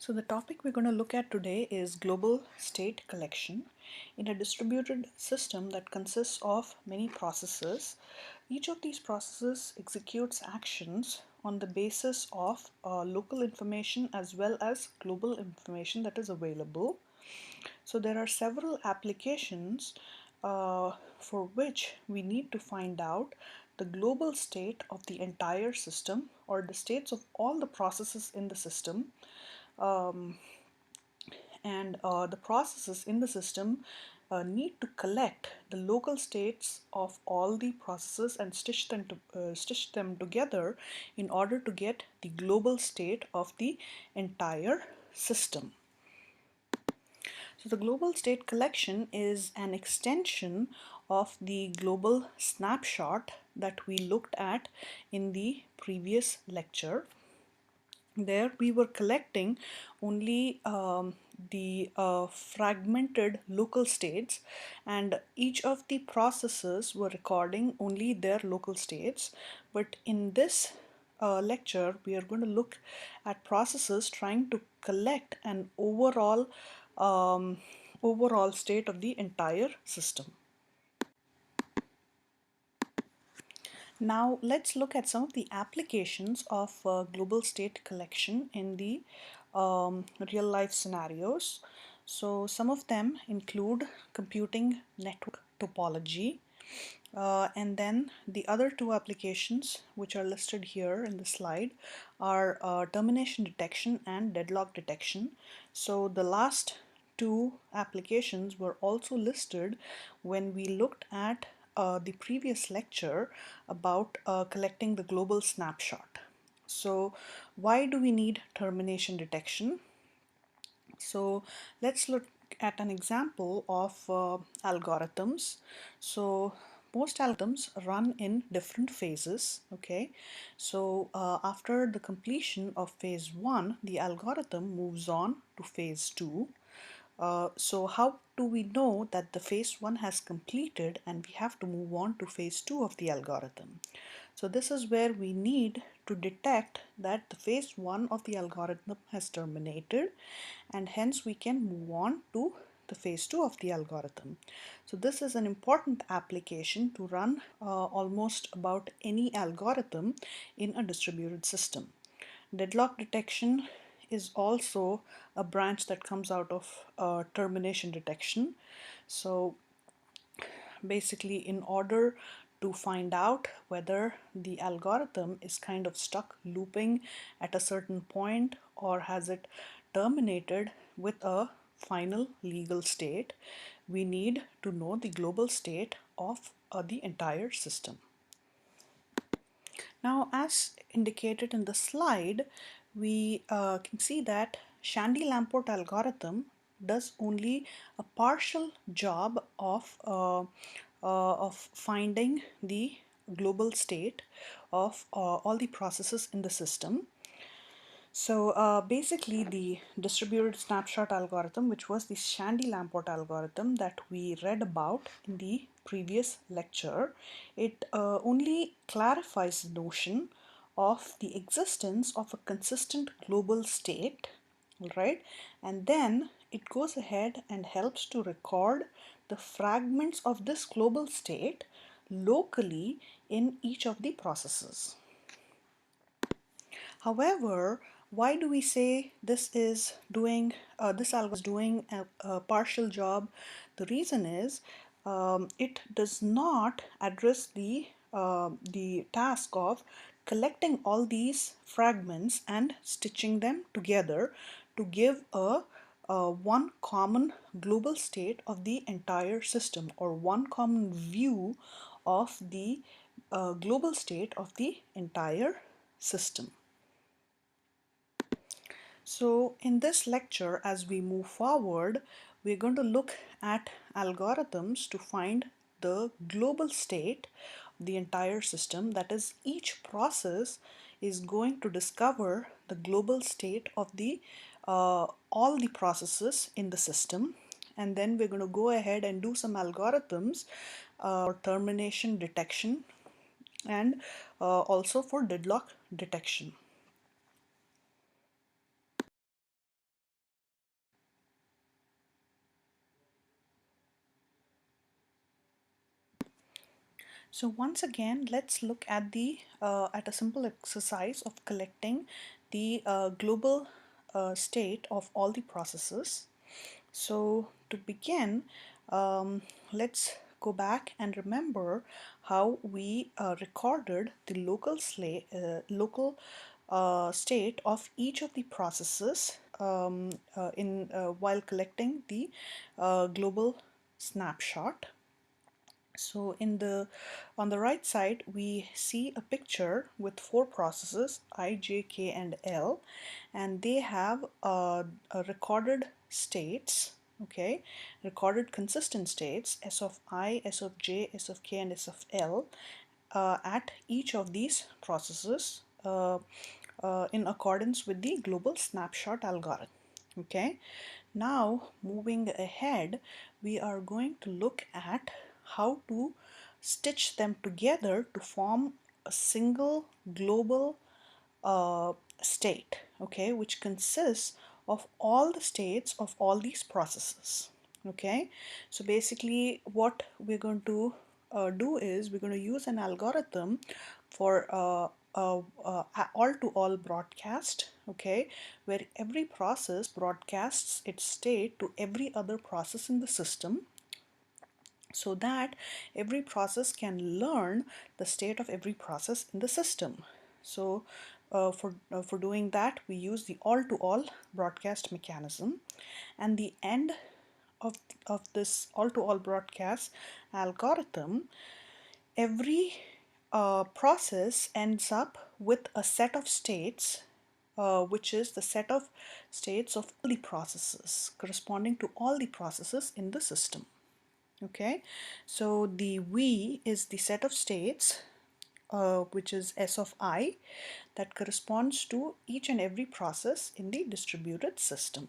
So the topic we're going to look at today is global state collection. In a distributed system that consists of many processes, each of these processes executes actions on the basis of local information as well as global information that is available. So there are several applications for which we need to find out the global state of the entire system or the states of all the processes in the system. And the processes in the system need to collect the local states of all the processes and stitch them together in order to get the global state of the entire system. So the global state collection is an extension of the global snapshot that we looked at in the previous lecture. There we were collecting only the fragmented local states, and each of the processes were recording only their local states. But in this lecture we are going to look at processes trying to collect an overall state of the entire system. Now let's look at some of the applications of global state collection in the real life scenarios. So some of them include computing network topology, and then the other two applications which are listed here in the slide are termination detection and deadlock detection. So the last two applications were also listed when we looked at the previous lecture about collecting the global snapshot. So why do we need termination detection? So let's look at an example of algorithms. So most algorithms run in different phases. Okay, so after the completion of phase 1, the algorithm moves on to phase 2. So how do we know that the phase 1 has completed and we have to move on to phase 2 of the algorithm? So this is where we need to detect that the phase 1 of the algorithm has terminated, and hence we can move on to the phase 2 of the algorithm. So this is an important application to run almost about any algorithm in a distributed system. Deadlock detection is also a branch that comes out of termination detection. So basically, in order to find out whether the algorithm is kind of stuck looping at a certain point or has it terminated with a final legal state, we need to know the global state of the entire system. Now, as indicated in the slide, we can see that Shandy-Lamport algorithm does only a partial job of finding the global state of all the processes in the system. So basically the distributed snapshot algorithm, which was the Shandy-Lamport algorithm that we read about in the previous lecture, it only clarifies the notion of the existence of a consistent global state, right? And then it goes ahead and helps to record the fragments of this global state locally in each of the processes. However, why do we say this algorithm is doing a partial job? The reason is it does not address the task of collecting all these fragments and stitching them together to give a one common global state of the entire system, or one common view of the global state of the entire system. So in this lecture, as we move forward, we're going to look at algorithms to find the global state of the entire system. That is, each process is going to discover the global state of the all the processes in the system, and then we're going to go ahead and do some algorithms for termination detection and also for deadlock detection. So once again, let's look at the at a simple exercise of collecting the global state of all the processes. So to begin, let's go back and remember how we recorded the local state of each of the processes in while collecting the global snapshot. So on the right side, we see a picture with four processes I, J, K, and L, and they have recorded states. Okay, recorded consistent states S of I, S of J, S of K, and S of L at each of these processes in accordance with the global snapshot algorithm. Okay, now moving ahead, we are going to look at how to stitch them together to form a single global uh, state, okay, which consists of all the states of all these processes. Okay, so basically what we're going to do is we're going to use an algorithm for all-to-all broadcast, okay, where every process broadcasts its state to every other process in the system, so that every process can learn the state of every process in the system. So for doing that, we use the all-to-all broadcast mechanism, and the end of this all-to-all broadcast algorithm, every process ends up with a set of states, which is the set of states of all the processes corresponding to all the processes in the system. Okay, so the V is the set of states, which is S of I, that corresponds to each and every process in the distributed system.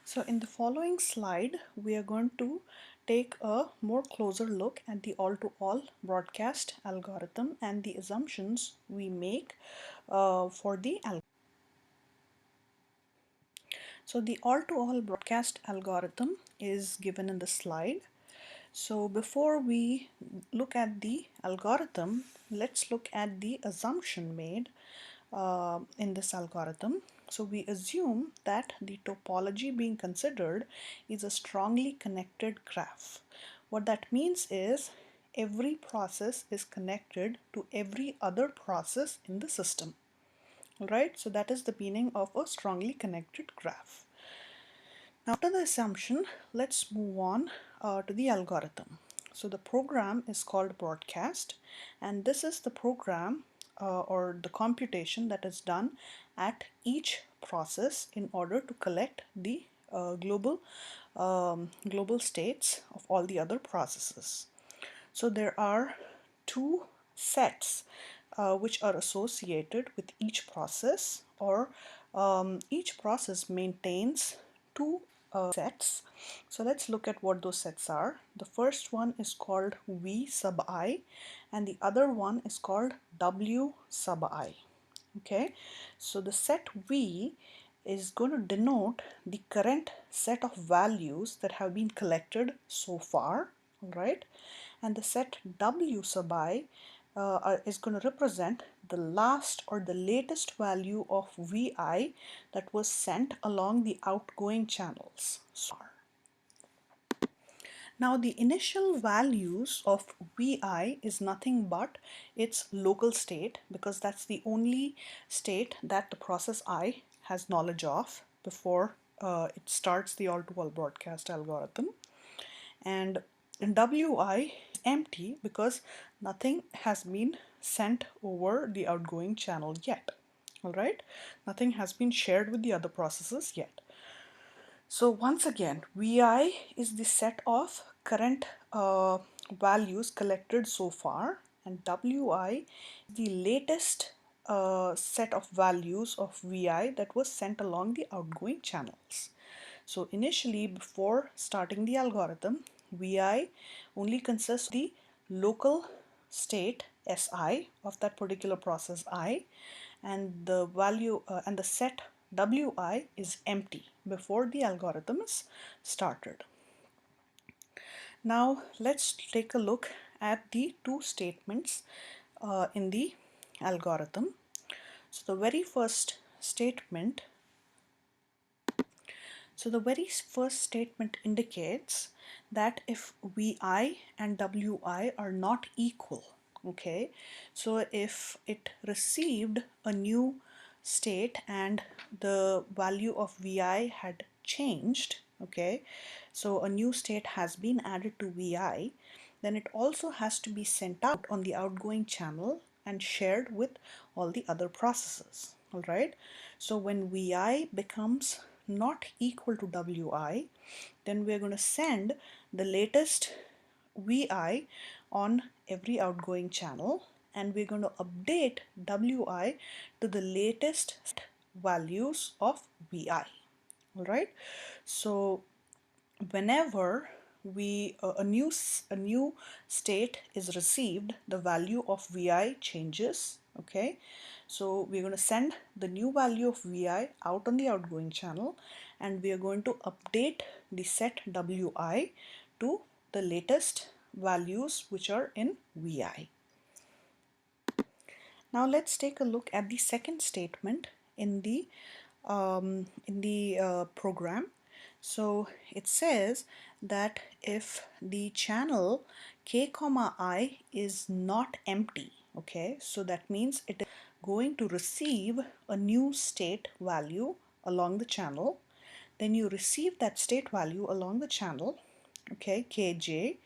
So in the following slide, we are going to take a more closer look at the all-to-all broadcast algorithm and the assumptions we make for the algorithm. So the all-to-all broadcast algorithm is given in the slide. So before we look at the algorithm, let's look at the assumption made in this algorithm. So we assume that the topology being considered is a strongly connected graph. What that means is every process is connected to every other process in the system. All right, so that is the meaning of a strongly connected graph. Now, after the assumption, let's move on to the algorithm. So the program is called broadcast, and this is the program or the computation that is done at each process in order to collect the global states of all the other processes. So there are two sets which are associated with each process, or each process maintains two sets. So let's look at what those sets are. The first one is called V sub I, and the other one is called W sub I. Okay, so the set V is going to denote the current set of values that have been collected so far, all right, and the set W sub I is going to represent the last or the latest value of Vi that was sent along the outgoing channels. Now the initial values of Vi is nothing but its local state, because that's the only state that the process I has knowledge of before it starts the all-to-all broadcast algorithm. And Wi is empty because nothing has been sent over the outgoing channel yet. All right, nothing has been shared with the other processes yet. So once again, Vi is the set of current values collected so far, and Wi is the latest set of values of Vi that was sent along the outgoing channels. So initially, before starting the algorithm, Vi only consists of the local state Si of that particular process I, and the value and the set Wi is empty before the algorithm is started. Now let's take a look at the two statements in the algorithm. So the very first statement indicates that if Vi and Wi are not equal, okay, so if it received a new state and the value of Vi had changed, okay, so a new state has been added to Vi, then it also has to be sent out on the outgoing channel and shared with all the other processes. All right, so when Vi becomes not equal to Wi, then we're going to send the latest Vi on every outgoing channel, and we're going to update Wi to the latest values of Vi. All right, so whenever a new state is received, the value of Vi changes. Okay, so we're going to send the new value of Vi out on the outgoing channel, and we are going to update the set Wi to the latest values which are in Vi. Now let's take a look at the second statement in the program. So it says that if the channel k comma I is not empty, okay, so that means it is going to receive a new state value along the channel. Then you receive that state value along the channel, okay, ki,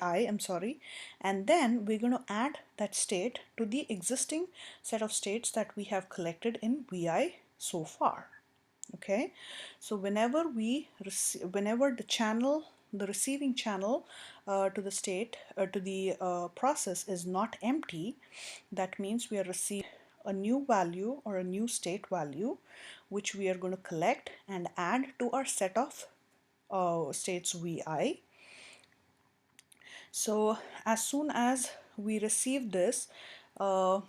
I'm sorry, and then we're going to add that state to the existing set of states that we have collected in Vi so far. Okay, so whenever the receiving channel to the state to the process is not empty, that means we are receiving a new value or a new state value which we are going to collect and add to our set of states Vi. So as soon as we receive this, uh,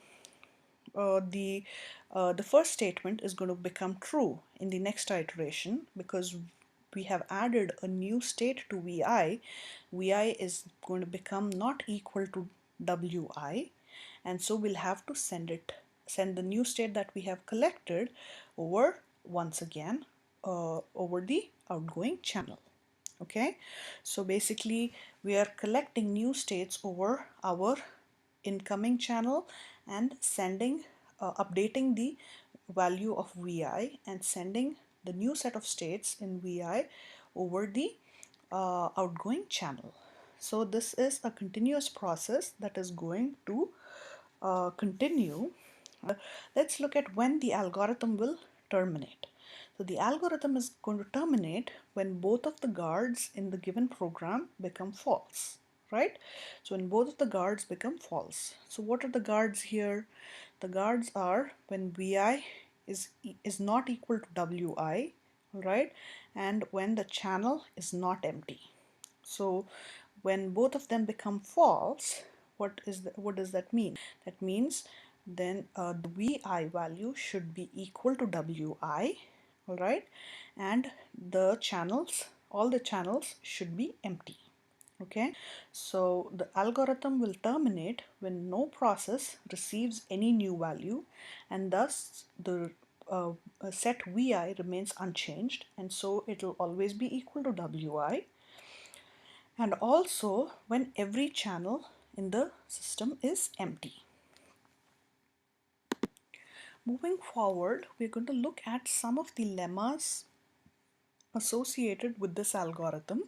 uh, the the first statement is going to become true in the next iteration because we have added a new state to Vi. Vi is going to become not equal to Wi, and so we'll have to send the new state that we have collected over once again over the outgoing channel. Okay, so basically we are collecting new states over our incoming channel and updating the value of Vi and sending the new set of states in Vi over the outgoing channel. So this is a continuous process that is going to continue. Let's look at when the algorithm will terminate. So the algorithm is going to terminate when both of the guards in the given program become false, right? So when both of the guards become false. So what are the guards here? The guards are when Vi is not equal to Wi, right? And when the channel is not empty. So when both of them become false, what does that mean? That means then the Vi value should be equal to Wi, all right, and all the channels should be empty. Okay, so the algorithm will terminate when no process receives any new value, and thus the set Vi remains unchanged, and so it will always be equal to Wi, and also when every channel in the system is empty. Moving forward, we're going to look at some of the lemmas associated with this algorithm.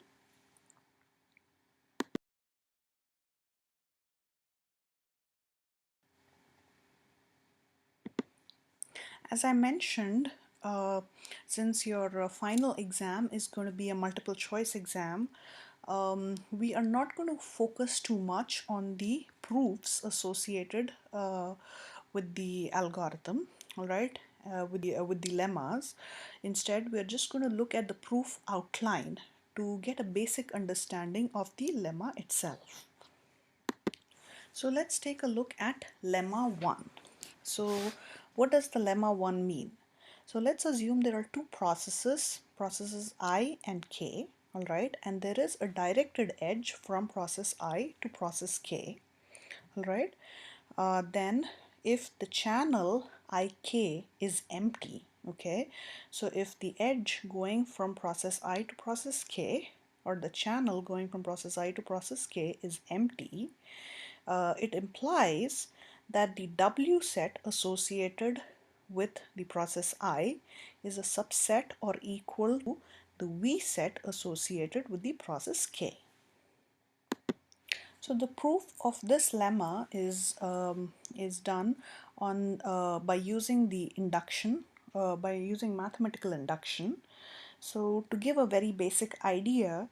As I mentioned, since your final exam is going to be a multiple choice exam, we are not going to focus too much on the proofs associated with the algorithm, all right, with the lemmas. Instead, we are just going to look at the proof outline to get a basic understanding of the lemma itself. So let's take a look at lemma 1. So what does the lemma 1 mean? So let's assume there are two processes I and K, all right, and there is a directed edge from process I to process K, all right, then if the channel IK is empty, okay, so if the edge going from process I to process K, or the channel going from process I to process K is empty, it implies that the W set associated with the process I is a subset or equal to the V set associated with the process K. So the proof of this lemma is done on by using the induction, by using mathematical induction. So to give a very basic idea,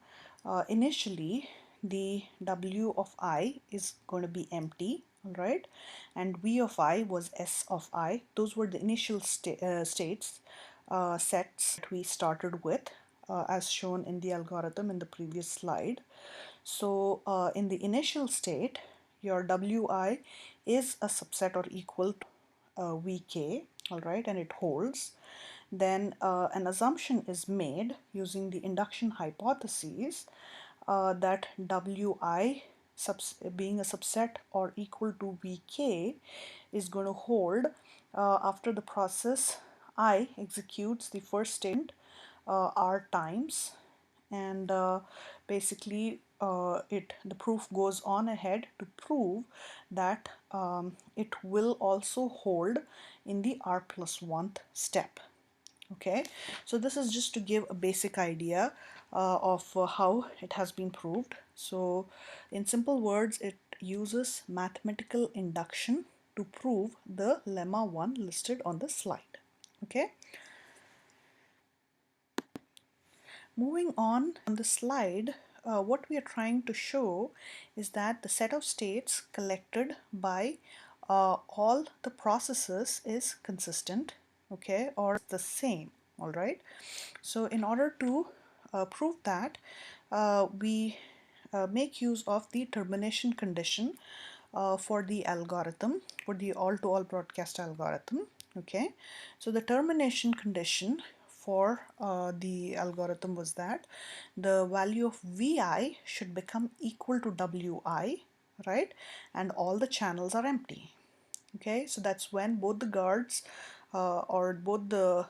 initially the W of I is going to be empty, all right, and V of I was S of I. Those were the initial states, sets that we started with, as shown in the algorithm in the previous slide. So in the initial state, your Wi is a subset or equal to Vk, all right, and it holds. Then an assumption is made using the induction hypothesis that Wi being a subset or equal to Vk is going to hold after the process I executes the first statement R times, and basically the proof goes on ahead to prove that it will also hold in the R plus 1th step. Okay, so this is just to give a basic idea of how it has been proved. So in simple words, it uses mathematical induction to prove the lemma 1 listed on the slide. Okay, moving on the slide, what we are trying to show is that the set of states collected by all the processes is consistent, okay, or the same, all right. So in order to prove that, we make use of the termination condition for the algorithm, for the all-to-all broadcast algorithm, okay. So the termination condition for the algorithm was that the value of Vi should become equal to Wi, right, and all the channels are empty. Okay, so that's when both the guards or both the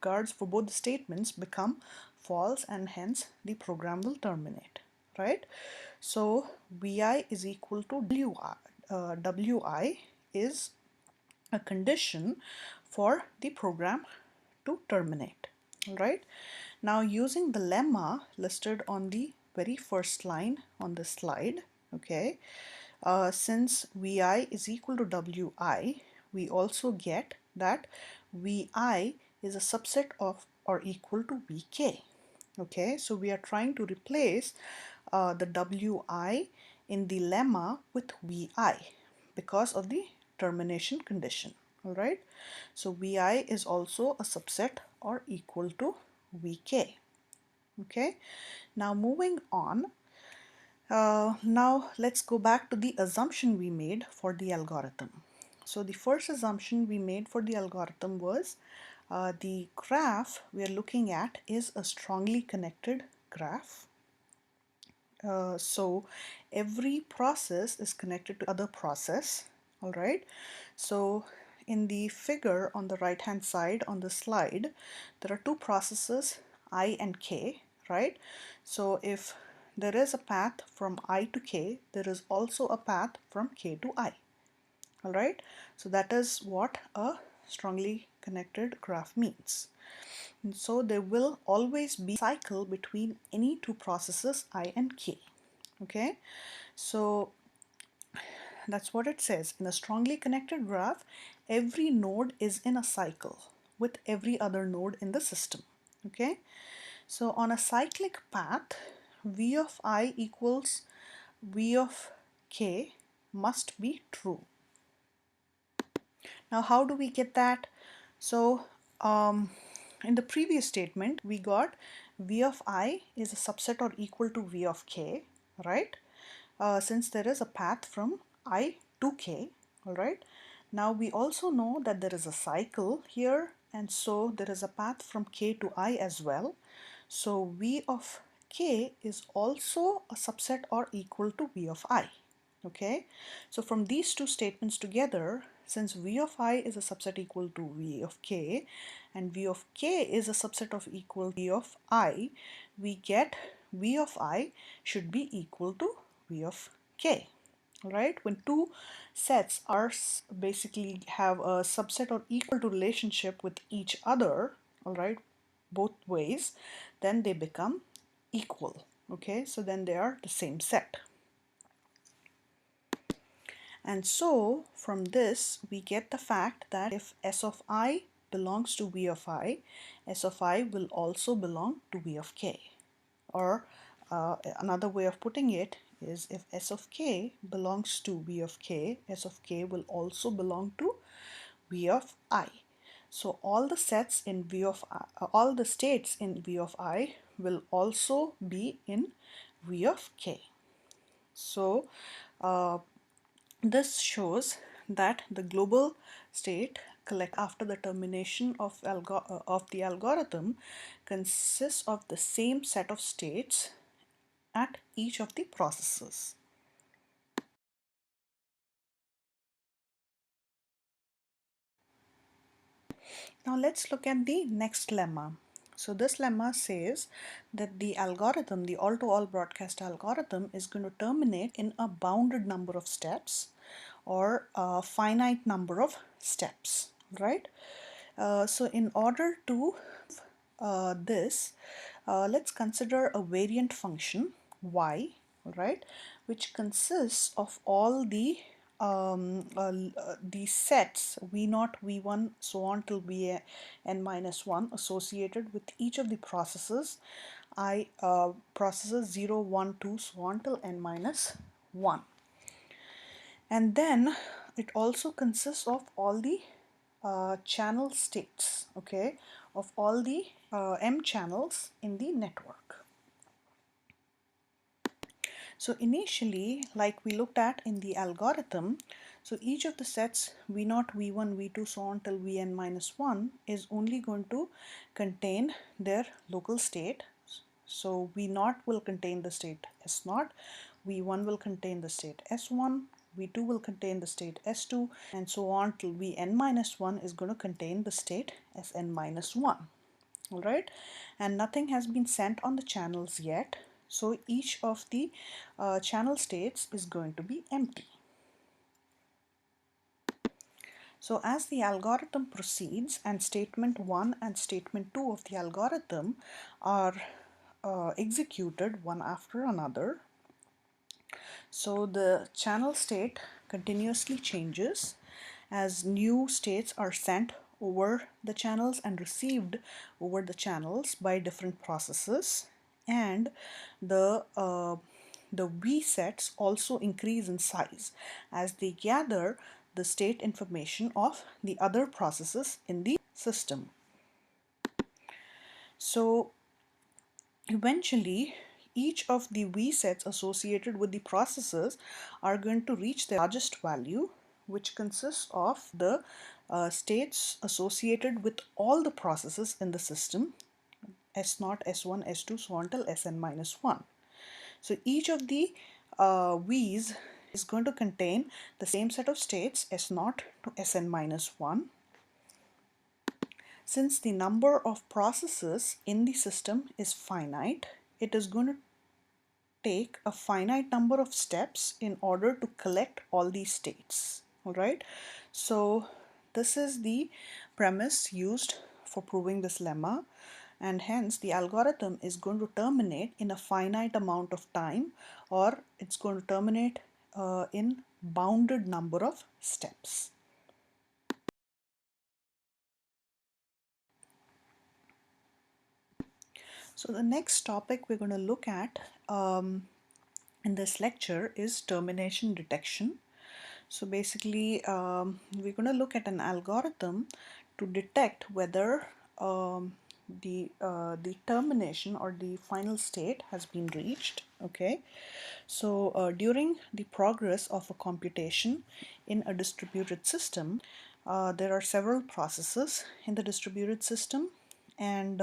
guards for both the statements become false, and hence the program will terminate, right? So Vi is equal to Wi. Wi is a condition for the program to terminate. All right. Now using the lemma listed on the very first line on the slide, okay, since Vi is equal to Wi, we also get that Vi is a subset of or equal to Vk. Okay, so we are trying to replace the Wi in the lemma with Vi because of the termination condition. All right, so Vi is also a subset or equal to Vk. Okay, now moving on. Now let's go back to the assumption we made for the algorithm. So the first assumption we made for the algorithm was the graph we are looking at is a strongly connected graph. So every process is connected to other process, all right. So in the figure on the right hand side on the slide, there are two processes, I and K, right? So if there is a path from I to K, there is also a path from K to I, all right. So that is what a strongly connected graph means. And so there will always be a cycle between any two processes I and K. Okay, so that's what it says. In a strongly connected graph, every node is in a cycle with every other node in the system. Okay, so on a cyclic path, V of I equals V of K must be true. Now how do we get that? So in the previous statement we got V of I is a subset or equal to V of K, right? Since there is a path from I to K, all right. Now we also know that there is a cycle here, and so there is a path from K to I as well. So V of k is also a subset or equal to v of I. Okay, so from these two statements together, since v of I is a subset equal to v of k and v of k is a subset of equal to v of I, we get v of I should be equal to v of k. Right, when two sets are basically have a subset or equal to relationship with each other, all right, both ways, then they become equal. Okay, so then they are the same set. And so from this we get the fact that if S of I belongs to V of I, S of I will also belong to V of k. Or another way of putting it is, if S of k belongs to V of k, S of k will also belong to V of I. So all the sets in V of I, all the states in V of I will also be in V of k. So this shows that the global state collect after the termination of the algorithm consists of the same set of states at each of the processes. Now let's look at the next lemma. So this lemma says that the algorithm, the all-to-all broadcast algorithm, is going to terminate in a bounded number of steps or a finite number of steps, right? So in order to this, let's consider a variant function y, right, which consists of all the sets v0, v1, so on till vn minus 1 associated with each of the processes processes 0, 1, 2, so on till n minus 1. And then it also consists of all the channel states, okay, of all the m channels in the network. So initially, like we looked at in the algorithm, so each of the sets v0, v1, v2, so on till vn minus 1 is only going to contain their local state. So v0 will contain the state s0, v1 will contain the state s1, v2 will contain the state s2, and so on till vn minus 1 is going to contain the state sn minus 1. All right, and nothing has been sent on the channels yet, so each of the channel states is going to be empty. So as the algorithm proceeds and statement 1 and statement 2 of the algorithm are executed one after another, so the channel state continuously changes as new states are sent over the channels and received over the channels by different processes, and the V sets also increase in size as they gather the state information of the other processes in the system. So eventually, each of the V sets associated with the processes are going to reach their largest value, which consists of the states associated with all the processes in the system, S0, S1, S2, so on till Sn minus 1. So each of the V's is going to contain the same set of states, S0 to Sn minus 1. Since the number of processes in the system is finite, it is going to take a finite number of steps in order to collect all these states. All right, so this is the premise used for proving this lemma, and hence the algorithm is going to terminate in a finite amount of time, or it's going to terminate in bounded number of steps. So the next topic we're going to look at in this lecture is termination detection. So basically we're going to look at an algorithm to detect whether the termination or the final state has been reached. Okay, so during the progress of a computation in a distributed system, there are several processes in the distributed system, and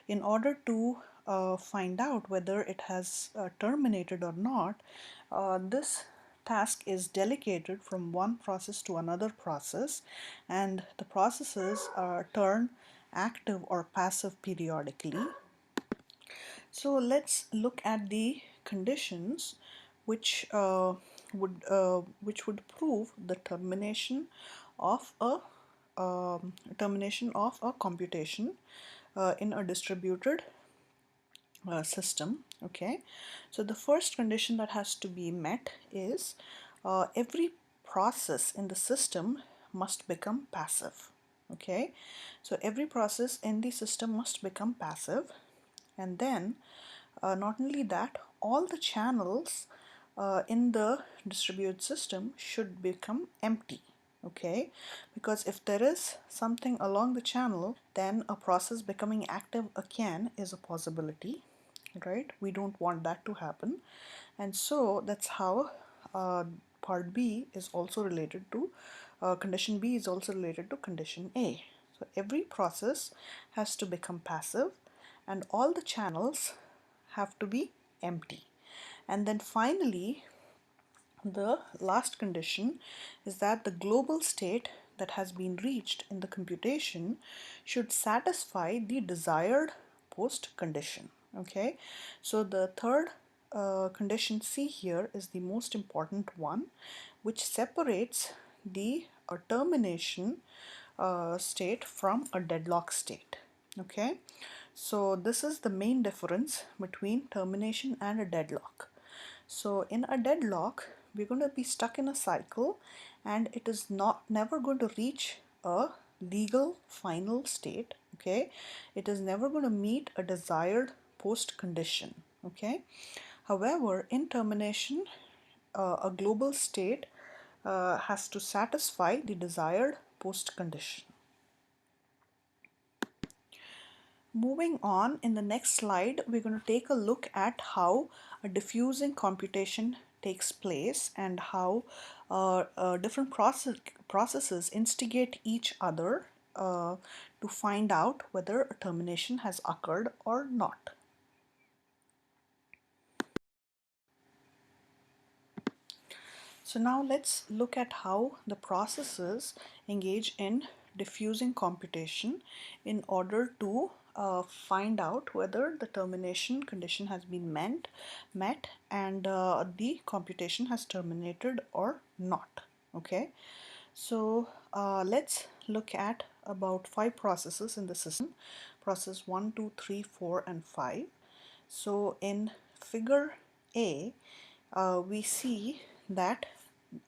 in order to find out whether it has terminated or not, this task is delegated from one process to another process, and the processes turn active or passive periodically. So let's look at the conditions which would prove the of a termination of a computation in a distributed system. Okay, so the first condition that has to be met is every process in the system must become passive. Okay, so every process in the system must become passive, and then not only that, all the channels in the distributed system should become empty. Okay, because if there is something along the channel, then a process becoming active again is a possibility, right? We don't want that to happen, and so that's how part B is also related to condition B is also related to condition A. So every process has to become passive and all the channels have to be empty. And then finally, the last condition is that the global state that has been reached in the computation should satisfy the desired post condition. Okay, so the third condition C here is the most important one, which separates the termination state from a deadlock state. Okay, so this is the main difference between termination and a deadlock. So in a deadlock, we're going to be stuck in a cycle and it is not never going to reach a legal final state. Okay, it is never going to meet a desired post condition. Okay, however, in termination, a global state has to satisfy the desired post condition. Moving on, in the next slide, we're going to take a look at how a diffusing computation takes place and how different processes instigate each other to find out whether a termination has occurred or not. So now let's look at how the processes engage in diffusing computation in order to find out whether the termination condition has been met and the computation has terminated or not. Okay, so let's look at about 5 processes in the system: process 1, 2, 3, 4, and 5. So in figure A, we see that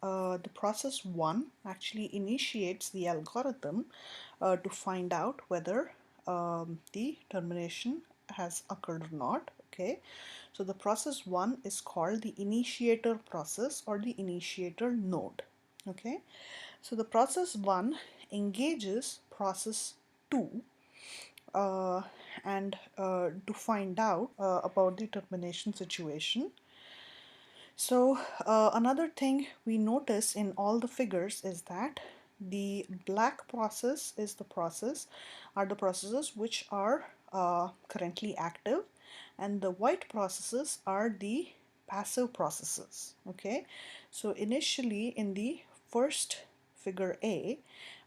the process 1 actually initiates the algorithm to find out whether the termination has occurred or not. Okay, so the process 1 is called the initiator process or the initiator node. Okay, so the process 1 engages process 2 uh, and to find out about the termination situation. So another thing we notice in all the figures is that the black process is the process are the processes which are currently active, and the white processes are the passive processes. Okay, so initially in the first figure A,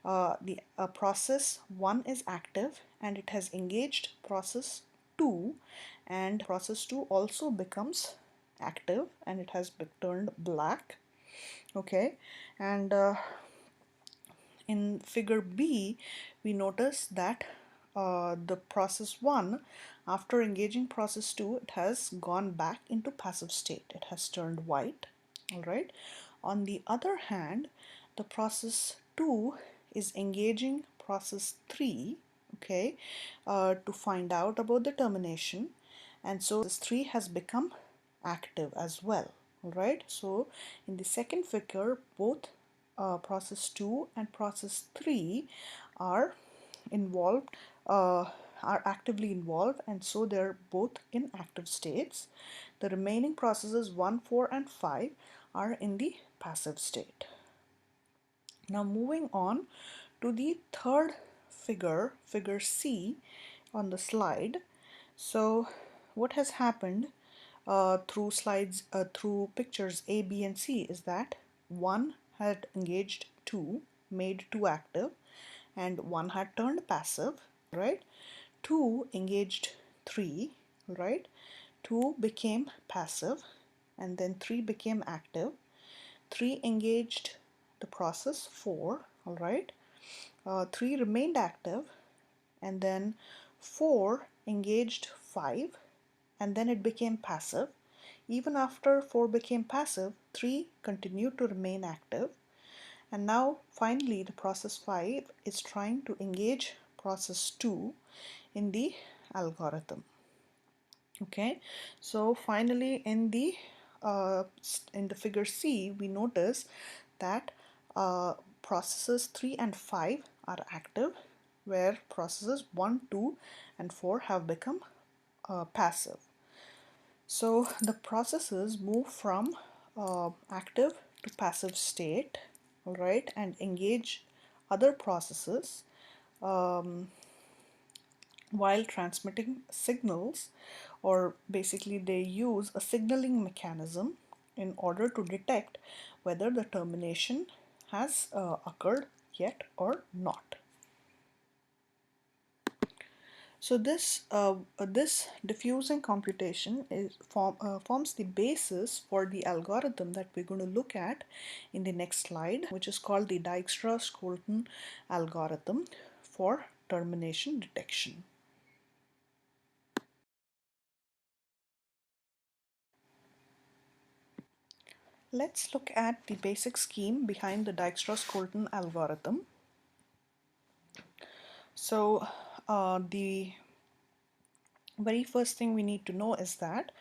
the process 1 is active and it has engaged process 2, and process 2 also becomes active and it has turned black. Okay, and in figure B we notice that the process 1, after engaging process 2, it has gone back into passive state, it has turned white. All right, on the other hand, the process 2 is engaging process 3, okay, to find out about the termination, and so this 3 has become active as well. All right, so in the second figure, both process 2 and process 3 are involved, are actively involved, and so they're both in active states. The remaining processes 1, 4, and 5 are in the passive state. Now moving on to the third figure, figure C on the slide. So what has happened through pictures A, B, and C is that 1 had engaged 2, made 2 active, and 1 had turned passive, right? 2 engaged 3, right? 2 became passive, and then 3 became active. 3 engaged the process 4, all right? 3 remained active, and then 4 engaged 5, and then it became passive. Even after 4 became passive, 3 continued to remain active, and now finally the process 5 is trying to engage process 2 in the algorithm. Okay, so finally in the figure C, we notice that processes 3 and 5 are active, where processes 1, 2, and 4 have become passive. So the processes move from active to passive state, all right, and engage other processes while transmitting signals, or basically they use a signaling mechanism in order to detect whether the termination has occurred yet or not. So this diffusing computation forms the basis for the algorithm that we're going to look at in the next slide, which is called the Dijkstra-Scholten algorithm for termination detection. Let's look at the basic scheme behind the Dijkstra-Scholten algorithm. So the very first thing we need to know is that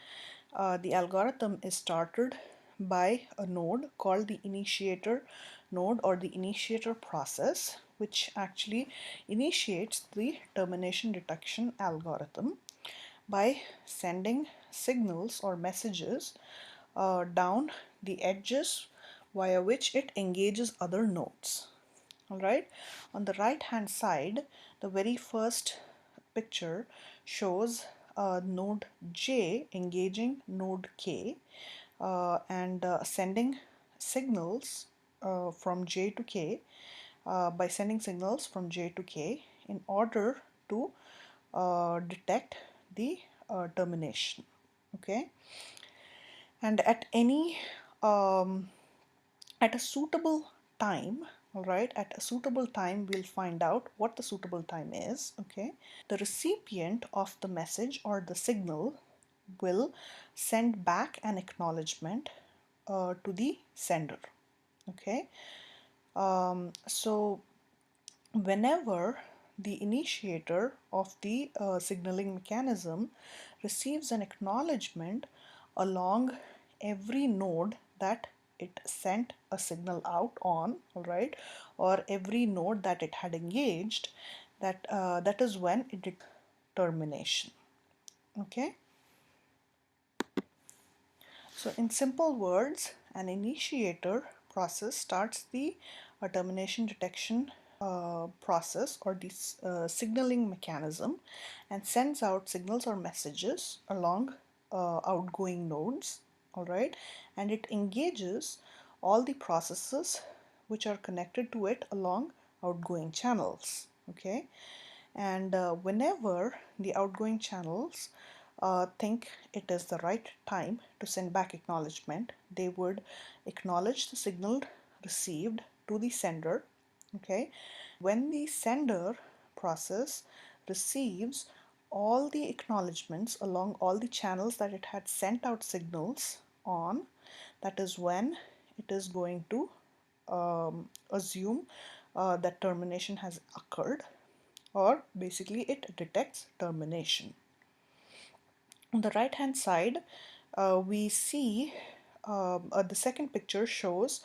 the algorithm is started by a node called the initiator node, or the initiator process, which actually initiates the termination detection algorithm by sending signals or messages down the edges via which it engages other nodes. Alright, on the right hand side, the very first picture shows node J engaging node K and sending signals from J to K by sending signals from J to K in order to detect the termination. Okay, and um, at a suitable time, all right, at a suitable time we'll find out what the suitable time is. Okay, the recipient of the message or the signal will send back an acknowledgement to the sender. Okay, so whenever the initiator of the signaling mechanism receives an acknowledgement along every node that it sent a signal out on, all right, or every node that it had engaged, that is when it did termination. Okay, so in simple words, an initiator process starts the termination detection process, or the signaling mechanism, and sends out signals or messages along outgoing nodes, all right, and it engages all the processes which are connected to it along outgoing channels. Okay, and whenever the outgoing channels think it is the right time to send back acknowledgement, they would acknowledge the signal received to the sender. Okay, when the sender process receives all the acknowledgements along all the channels that it had sent out signals on, that is when it is going to assume that termination has occurred, or basically it detects termination. On the right hand side, we see the second picture shows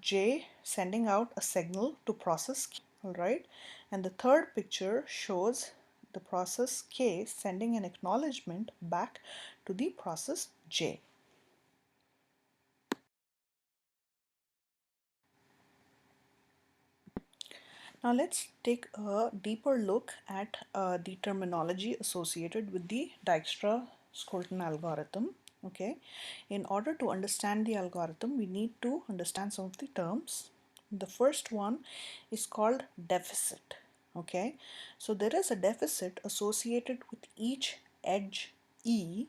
J sending out a signal to process K, all right, and the third picture shows the process K sending an acknowledgement back to the process J. Now let's take a deeper look at the terminology associated with the Dijkstra-Scholten algorithm. Okay, in order to understand the algorithm, we need to understand some of the terms. The first one is called deficit. Okay, so there is a deficit associated with each edge E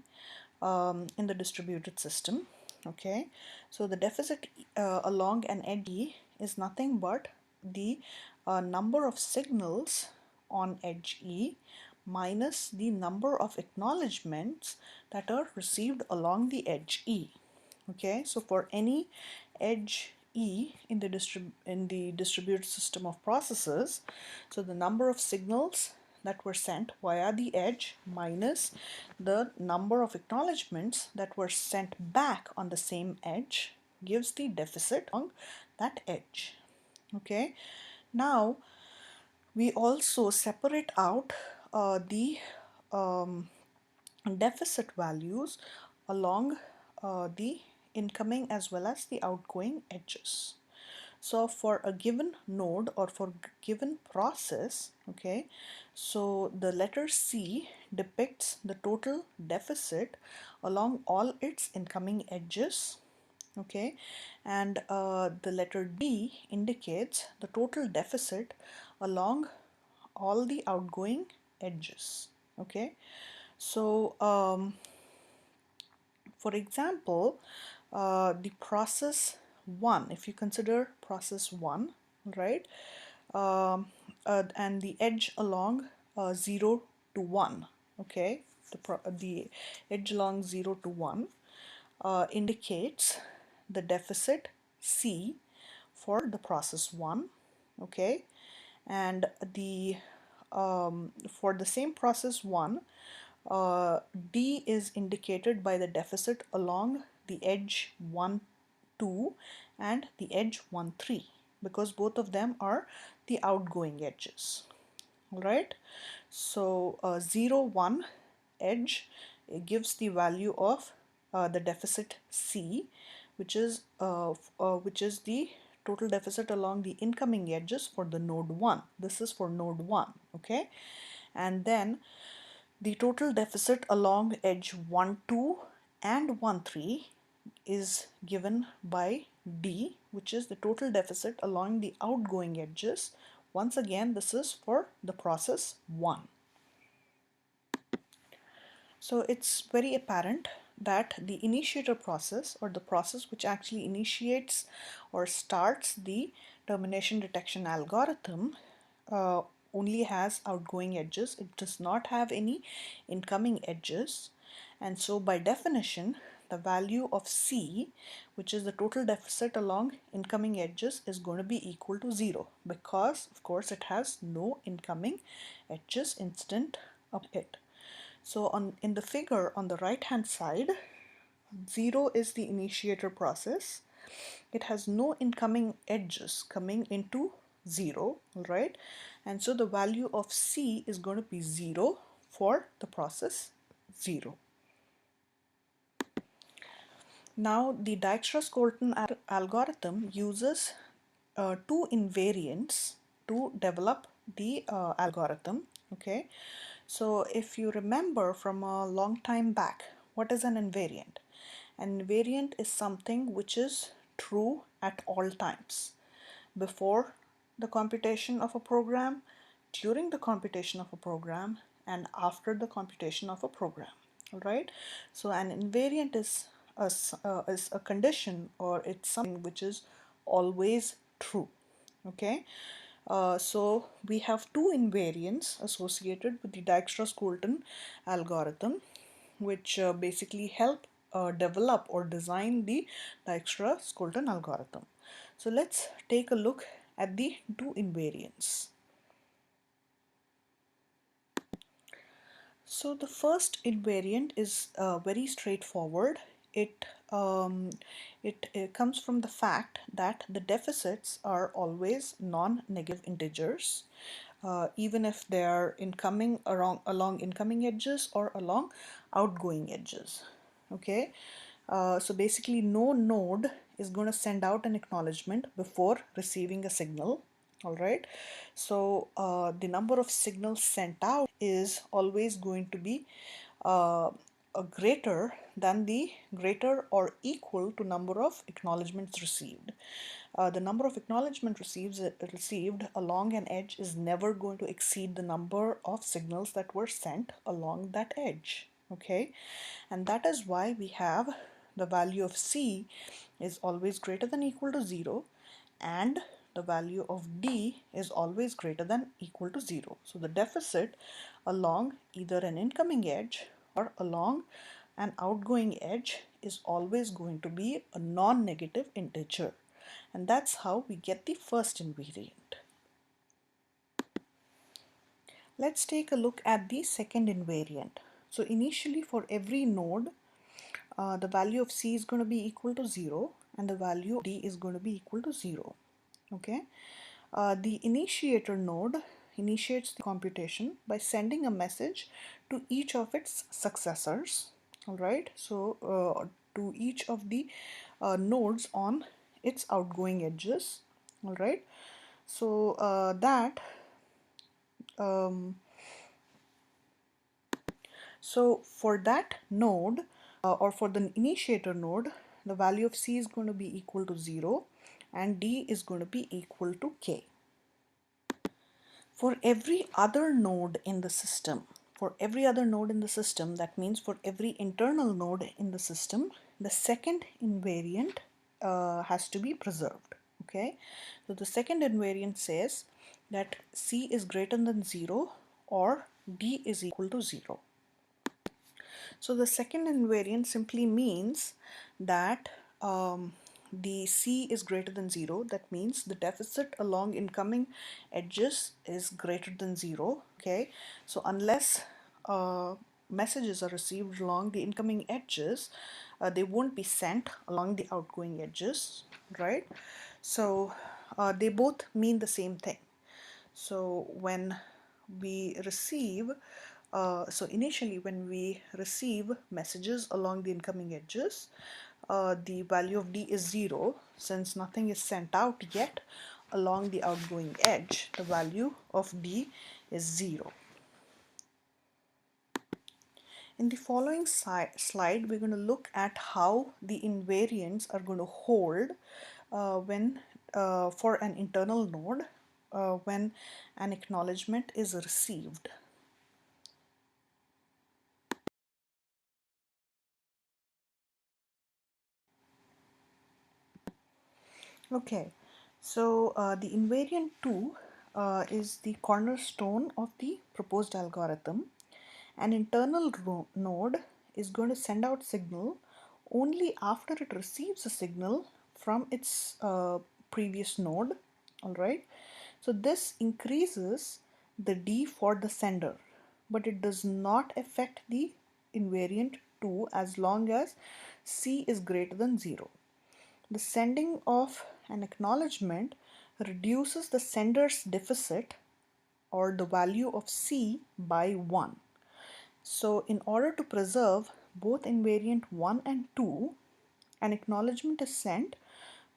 in the distributed system. Okay, so the deficit along an edge E is nothing but the number of signals on edge E minus the number of acknowledgements that are received along the edge E. Okay, so for any edge E in the distributed system of processes, so the number of signals that were sent via the edge minus the number of acknowledgements that were sent back on the same edge gives the deficit on that edge. Okay, now we also separate out the um, deficit values along the incoming as well as the outgoing edges. So for a given node or for given process, okay, so the letter C depicts the total deficit along all its incoming edges, okay, and the letter D indicates the total deficit along all the outgoing edges. Okay, so for example, the process 1, if you consider process 1, right, and the edge along 0 to 1, okay, the edge along 0 to 1 indicates the deficit C for the process 1, okay, and the for the same process 1, D is indicated by the deficit along the edge 1, 2 and the edge 1, 3, because both of them are the outgoing edges. All right, so 0, 1 edge gives the value of the deficit C, which is the total deficit along the incoming edges for the node 1. This is for node 1, okay, and then the total deficit along edge 1, 2 and 1, 3 is given by D, which is the total deficit along the outgoing edges. Once again, this is for the process 1. So it's very apparent that the initiator process, or the process which actually initiates or starts the termination detection algorithm, uh, only has outgoing edges. It does not have any incoming edges, and so by definition the value of C, which is the total deficit along incoming edges, is going to be equal to 0, because of course it has no incoming edges incident of it. So in the figure on the right hand side, 0 is the initiator process. It has no incoming edges coming into 0, right? And so the value of C is going to be 0 for the process 0. Now the Dijkstra-Scholten algorithm uses two invariants to develop the algorithm. Okay, so if you remember from a long time back, what is an invariant? An invariant is something which is true at all times, before the computation of a program, during the computation of a program, and after the computation of a program. All right, so an invariant is a condition, or it's something which is always true. Okay, so we have two invariants associated with the Dijkstra-Scholten algorithm, which basically help develop or design the Dijkstra-Scholten algorithm. So let's take a look at the two invariants. So the first invariant is very straightforward. It, um, it comes from the fact that the deficits are always non-negative integers, even if they are incoming along incoming edges or along outgoing edges. Okay, so basically no node is going to send out an acknowledgement before receiving a signal. All right. So the number of signals sent out is always going to be uh, greater than the greater or equal to number of acknowledgements received. The number of acknowledgement received along an edge is never going to exceed the number of signals that were sent along that edge. Okay, and that is why we have the value of C is always greater than equal to 0, and the value of D is always greater than equal to 0. So the deficit along either an incoming edge or along an outgoing edge is always going to be a non-negative integer. And that's how we get the first invariant. Let's take a look at the second invariant. So initially for every node, the value of C is going to be equal to 0 and the value of D is going to be equal to 0. Okay. The initiator node initiates the computation by sending a message to each of its successors. All right. So to each of the nodes on its outgoing edges. All right. So um, so for that node or for the initiator node, the value of C is going to be equal to 0 and D is going to be equal to K. For every other node in the system, that means for internal node in the system, the second invariant has to be preserved. Okay, so the second invariant says that C is greater than 0 or D is equal to 0. So the second invariant simply means that the C is greater than 0. That means the deficit along incoming edges is greater than 0. Okay, so unless messages are received along the incoming edges, they won't be sent along the outgoing edges, right? So they both mean the same thing. So when we receive so initially when we receive messages along the incoming edges, the value of D is 0. Since nothing is sent out yet along the outgoing edge, the value of D is 0. In the following slide, we're going to look at how the invariants are going to hold when for an internal node when an acknowledgement is received. Okay, so the invariant 2 is the cornerstone of the proposed algorithm. An internal node is going to send out signal only after it receives a signal from its previous node. All right, so this increases the D for the sender, but it does not affect the invariant 2 as long as C is greater than 0. The sending of an acknowledgement reduces the sender's deficit or the value of C by 1. So in order to preserve both invariant 1 and 2, an acknowledgement is sent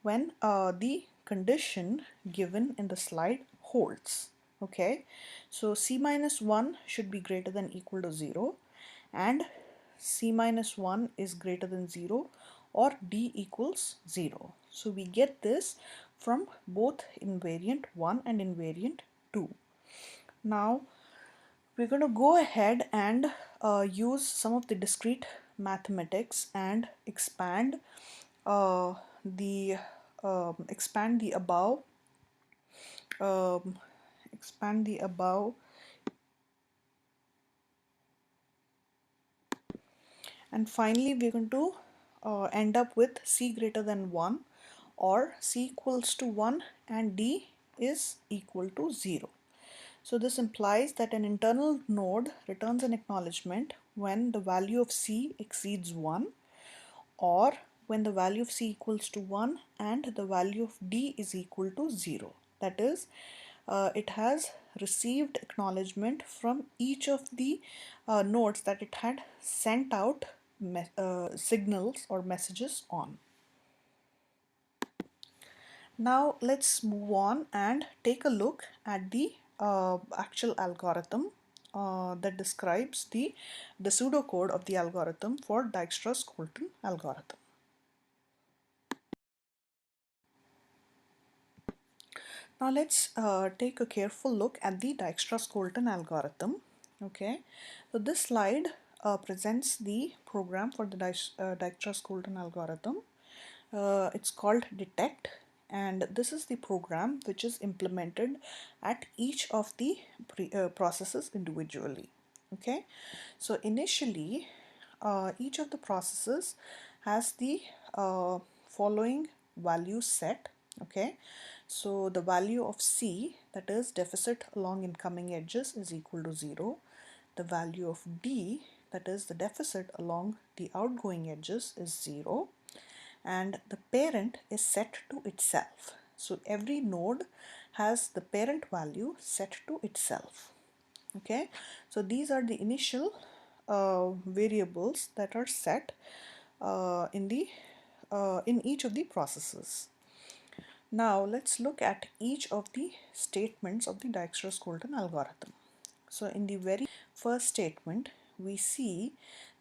when the condition given in the slide holds. Okay, so C minus 1 should be greater than equal to 0 and C minus 1 is greater than 0 or D equals 0. So we get this from both invariant 1 and invariant 2. Now we're going to go ahead and use some of the discrete mathematics and uh, the expand the above um, expand the above and finally we're going to end up with C greater than 1 or C equals to 1 and D is equal to 0. So this implies that an internal node returns an acknowledgement when the value of C exceeds 1 or when the value of C equals to 1 and the value of D is equal to 0. That is, it has received acknowledgement from each of the nodes that it had sent out signals or messages on. Now let's move on and take a look at the actual algorithm that describes the pseudocode of the algorithm for Dijkstra-Scholten algorithm. Now let's take a careful look at the Dijkstra-Scholten algorithm. Okay, so this slide presents the program for the Dijkstra-Scholten algorithm. It's called detect, and this is the program which is implemented at each of the processes individually. Okay, so initially each of the processes has the following values set. Okay, so the value of C, that is deficit along incoming edges, is equal to 0. The value of D, that is the deficit along the outgoing edges, is 0, and the parent is set to itself. So every node has the parent value set to itself. Okay, so these are the initial variables that are set in each of the processes. Now let's look at each of the statements of the Dijkstra-Scholten algorithm. So in the very first statement, we see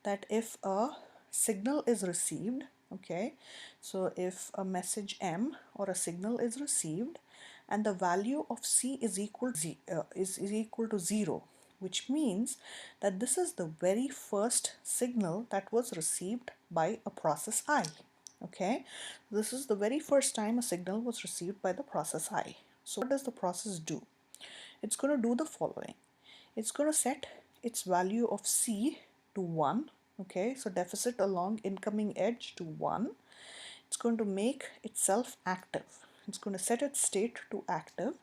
that if a signal is received, okay, so if a message M or a signal is received and the value of C is equal to 0, which means that this is the very first signal that was received by a process I. Okay, this is the very first time a signal was received by the process I. So what does the process do? It's going to do the following. It's going to set its value of C to 1. Okay, so deficit along incoming edge to 1. It's going to make itself active. It's going to set its state to active,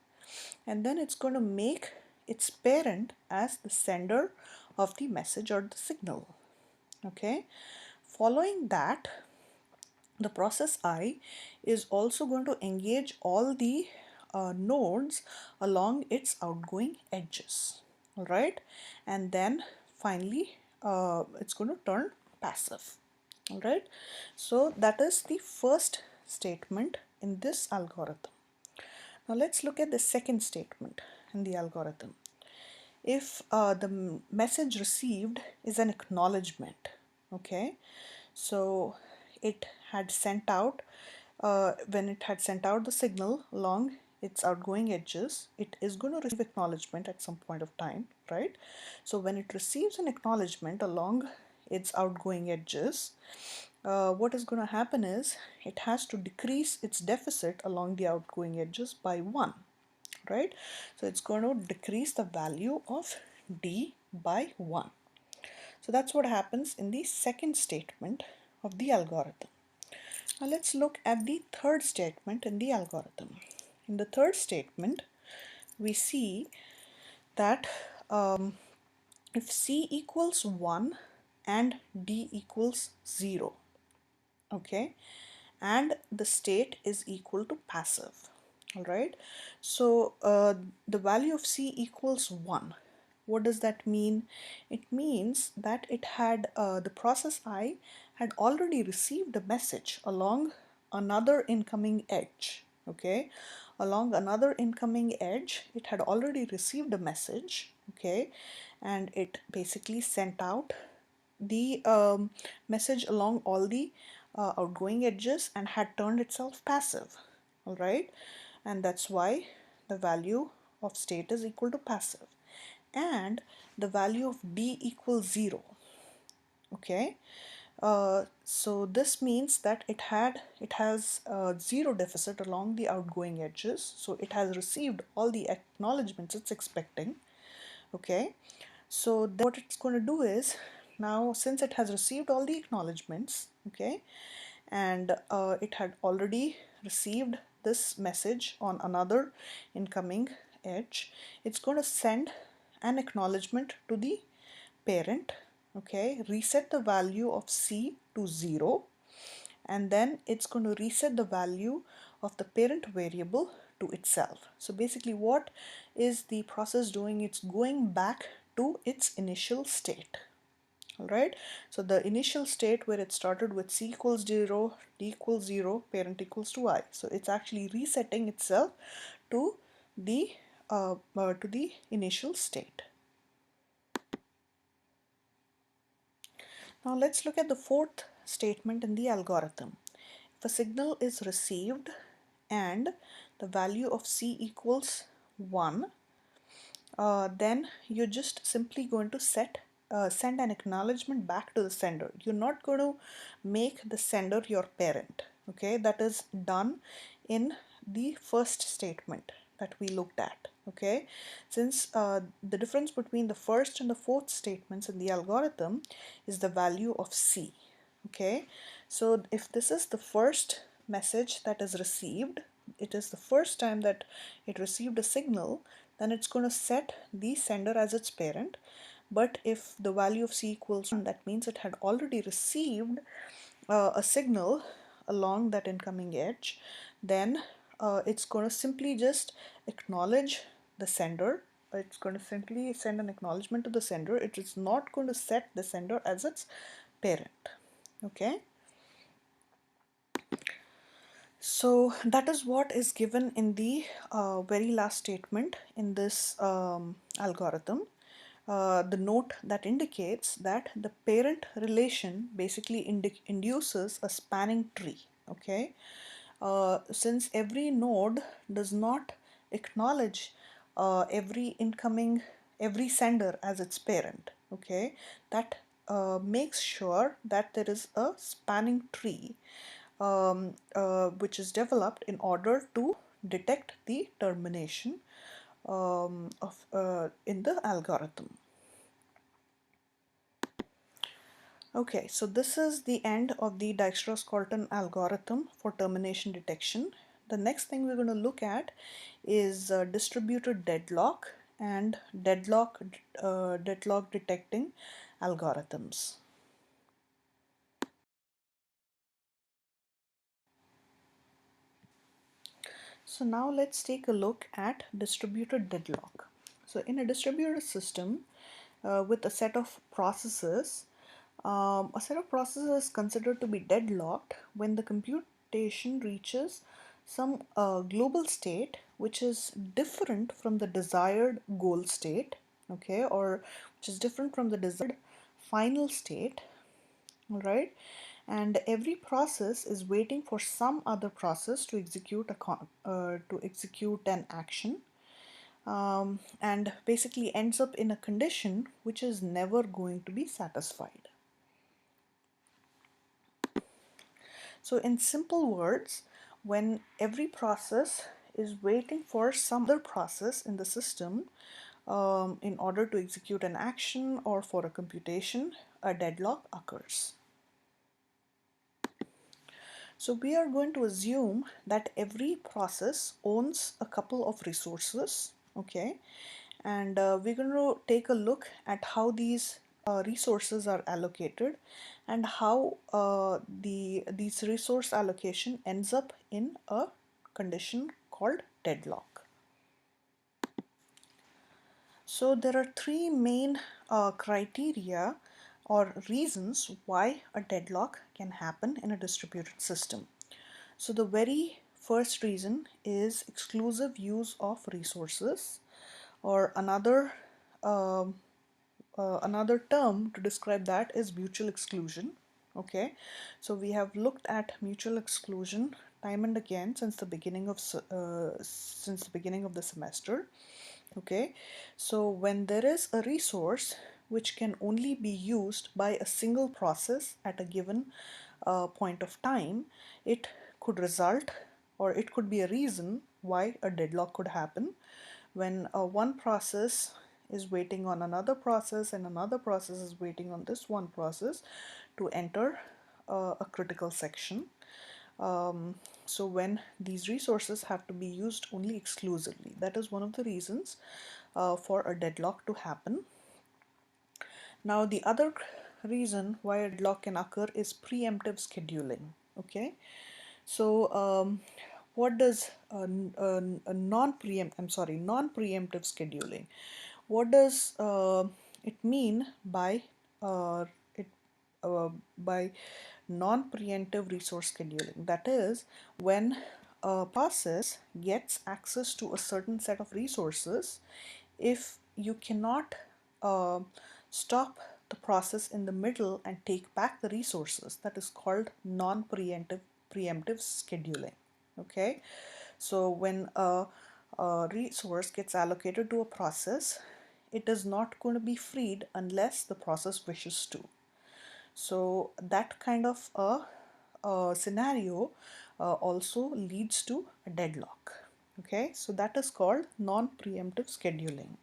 and then it's going to make its parent as the sender of the message or the signal. Okay, following that, the process I is also going to engage all the nodes along its outgoing edges. All right, and then finally it's going to turn passive. All right, so that is the first statement in this algorithm. Now let's look at the second statement in the algorithm. If the message received is an acknowledgement, okay, so it had sent out when it had sent out the signal along its outgoing edges, it is going to receive acknowledgement at some point of time, right? So when it receives an acknowledgement along its outgoing edges, what is going to happen is it has to decrease its deficit along the outgoing edges by 1, right? So it's going to decrease the value of D by 1. So that's what happens in the second statement of the algorithm. Now let's look at the third statement in the algorithm. In the third statement, we see that if C equals 1 and D equals 0, okay, and the state is equal to passive. All right, so the value of C equals 1. What does that mean? It means that it had the process I had already received a message along another incoming edge. Okay, along another incoming edge, it had already received a message. Okay, and it basically sent out the message along all the outgoing edges and had turned itself passive. All right, and that's why the value of state is equal to passive, and the value of D equals 0. Okay, so this means that it has 0 deficit along the outgoing edges, so it has received all the acknowledgements it's expecting. Okay, so what it's going to do is, now since it has received all the acknowledgements, okay, and it had already received this message on another incoming edge, it's going to send an acknowledgement to the parent. Okay, reset the value of C to 0, and then it's going to reset the value of the parent variable to itself. So basically what is the process doing? It's going back to its initial state. All right, so the initial state where it started with c equals 0, d equals 0, parent equals to I. So it's actually resetting itself to the initial state. Now let's look at the fourth statement in the algorithm. If a signal is received and the value of c equals 1, then you're just simply going to send an acknowledgement back to the sender. You're not going to make the sender your parent. Okay, that is done in the first statement that we looked at. Okay, since the difference between the first and the fourth statements in the algorithm is the value of c. Okay, so if this is the first message that is received, it is the first time that it received a signal, then it's going to set the sender as its parent. But if the value of c equals 1, that means it had already received a signal along that incoming edge, then it's going to simply just acknowledge the sender. It's going to simply send an acknowledgement to the sender. It is not going to set the sender as its parent. Okay. So that is what is given in the very last statement in this algorithm. The note that indicates that the parent relation basically induces a spanning tree. Okay, since every node does not acknowledge every sender as its parent. Okay, that makes sure that there is a spanning tree which is developed in order to detect the termination in the algorithm. Okay, so this is the end of the Dijkstra-Scholten algorithm for termination detection. The next thing we're going to look at is distributed deadlock and deadlock detecting algorithms. So now let's take a look at distributed deadlock. So in a distributed system with a set of processes, a set of processes is considered to be deadlocked when the computation reaches some global state which is different from the desired goal state, okay, or which is different from the desired final state. All right, and every process is waiting for some other process to execute an action, and basically ends up in a condition which is never going to be satisfied. So in simple words, when every process is waiting for some other process in the system in order to execute an action or for a computation, a deadlock occurs. So we are going to assume that every process owns a couple of resources, okay? And we're going to take a look at how these resources are allocated and how these resource allocation ends up in a condition called deadlock. So there are three main criteria or reasons why a deadlock can happen in a distributed system. So the very first reason is exclusive use of resources, or another term to describe that is mutual exclusion. Okay, so we have looked at mutual exclusion time and again since the beginning of the semester. Okay, so when there is a resource which can only be used by a single process at a given point of time, it could result, or it could be a reason why a deadlock could happen when one process is waiting on another process and another process is waiting on this one process to enter a critical section. So when these resources have to be used only exclusively, that is one of the reasons for a deadlock to happen. Now the other reason why a deadlock can occur is preemptive scheduling. Okay, so what does non-preemptive scheduling? What does it mean by by non-preemptive resource scheduling. That is, when a process gets access to a certain set of resources, if you cannot uh, stop the process in the middle and take back the resources, that is called non-preemptive scheduling. Okay, so when a resource gets allocated to a process, it is not going to be freed unless the process wishes to. So that kind of a scenario also leads to a deadlock. Okay, so that is called non-preemptive scheduling.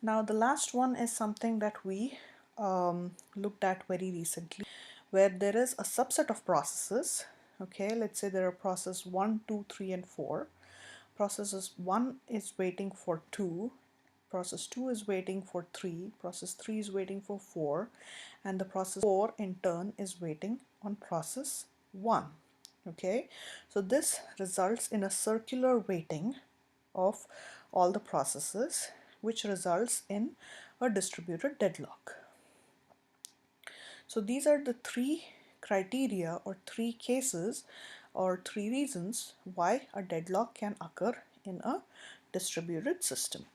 Now the last one is something that we looked at very recently, where there is a subset of processes. Okay, let's say there are process 1, 2, 3, and 4. Processes 1 is waiting for 2, process 2 is waiting for 3, process 3 is waiting for 4, and the process 4 in turn is waiting on process 1. Okay, so this results in a circular waiting of all the processes, which results in a distributed deadlock. So these are the three criteria or three cases or three reasons why a deadlock can occur in a distributed system.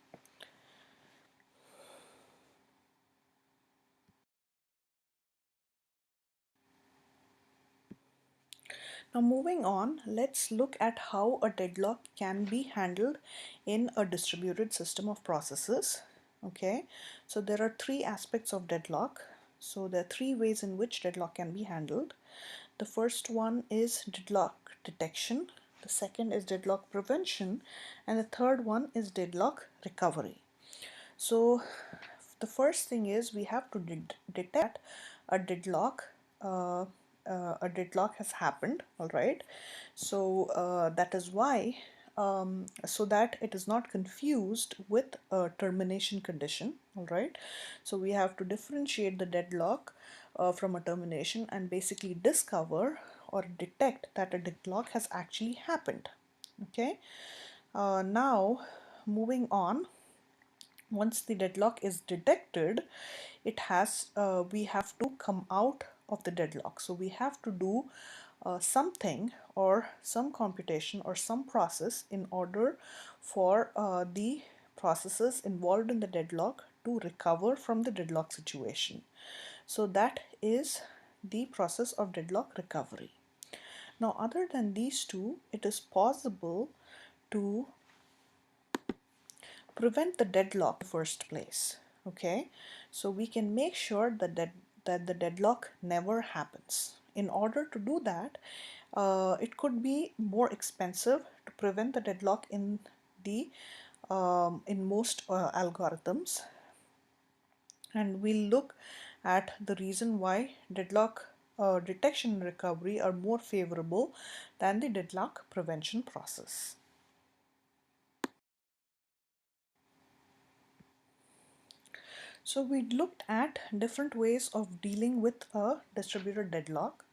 Now moving on, let's look at how a deadlock can be handled in a distributed system of processes. Okay, so there are three aspects of deadlock. So there are three ways in which deadlock can be handled. The first one is deadlock detection, the second is deadlock prevention, and the third one is deadlock recovery. So the first thing is we have to detect a deadlock. A deadlock has happened, all right. So that is why, so that it is not confused with a termination condition, all right. So we have to differentiate the deadlock from a termination and basically discover or detect that a deadlock has actually happened. Okay. Now moving on, once the deadlock is detected, it has we have to come out of the deadlock. So we have to do something or some computation or some process in order for the processes involved in the deadlock to recover from the deadlock situation. So that is the process of deadlock recovery. Now, other than these two, it is possible to prevent the deadlock in the first place. Okay, so we can make sure that the deadlock never happens. In order to do that, it could be more expensive to prevent the deadlock the in most algorithms, and we'll look at the reason why deadlock detection and recovery are more favorable than the deadlock prevention process. So we looked at different ways of dealing with a distributed deadlock.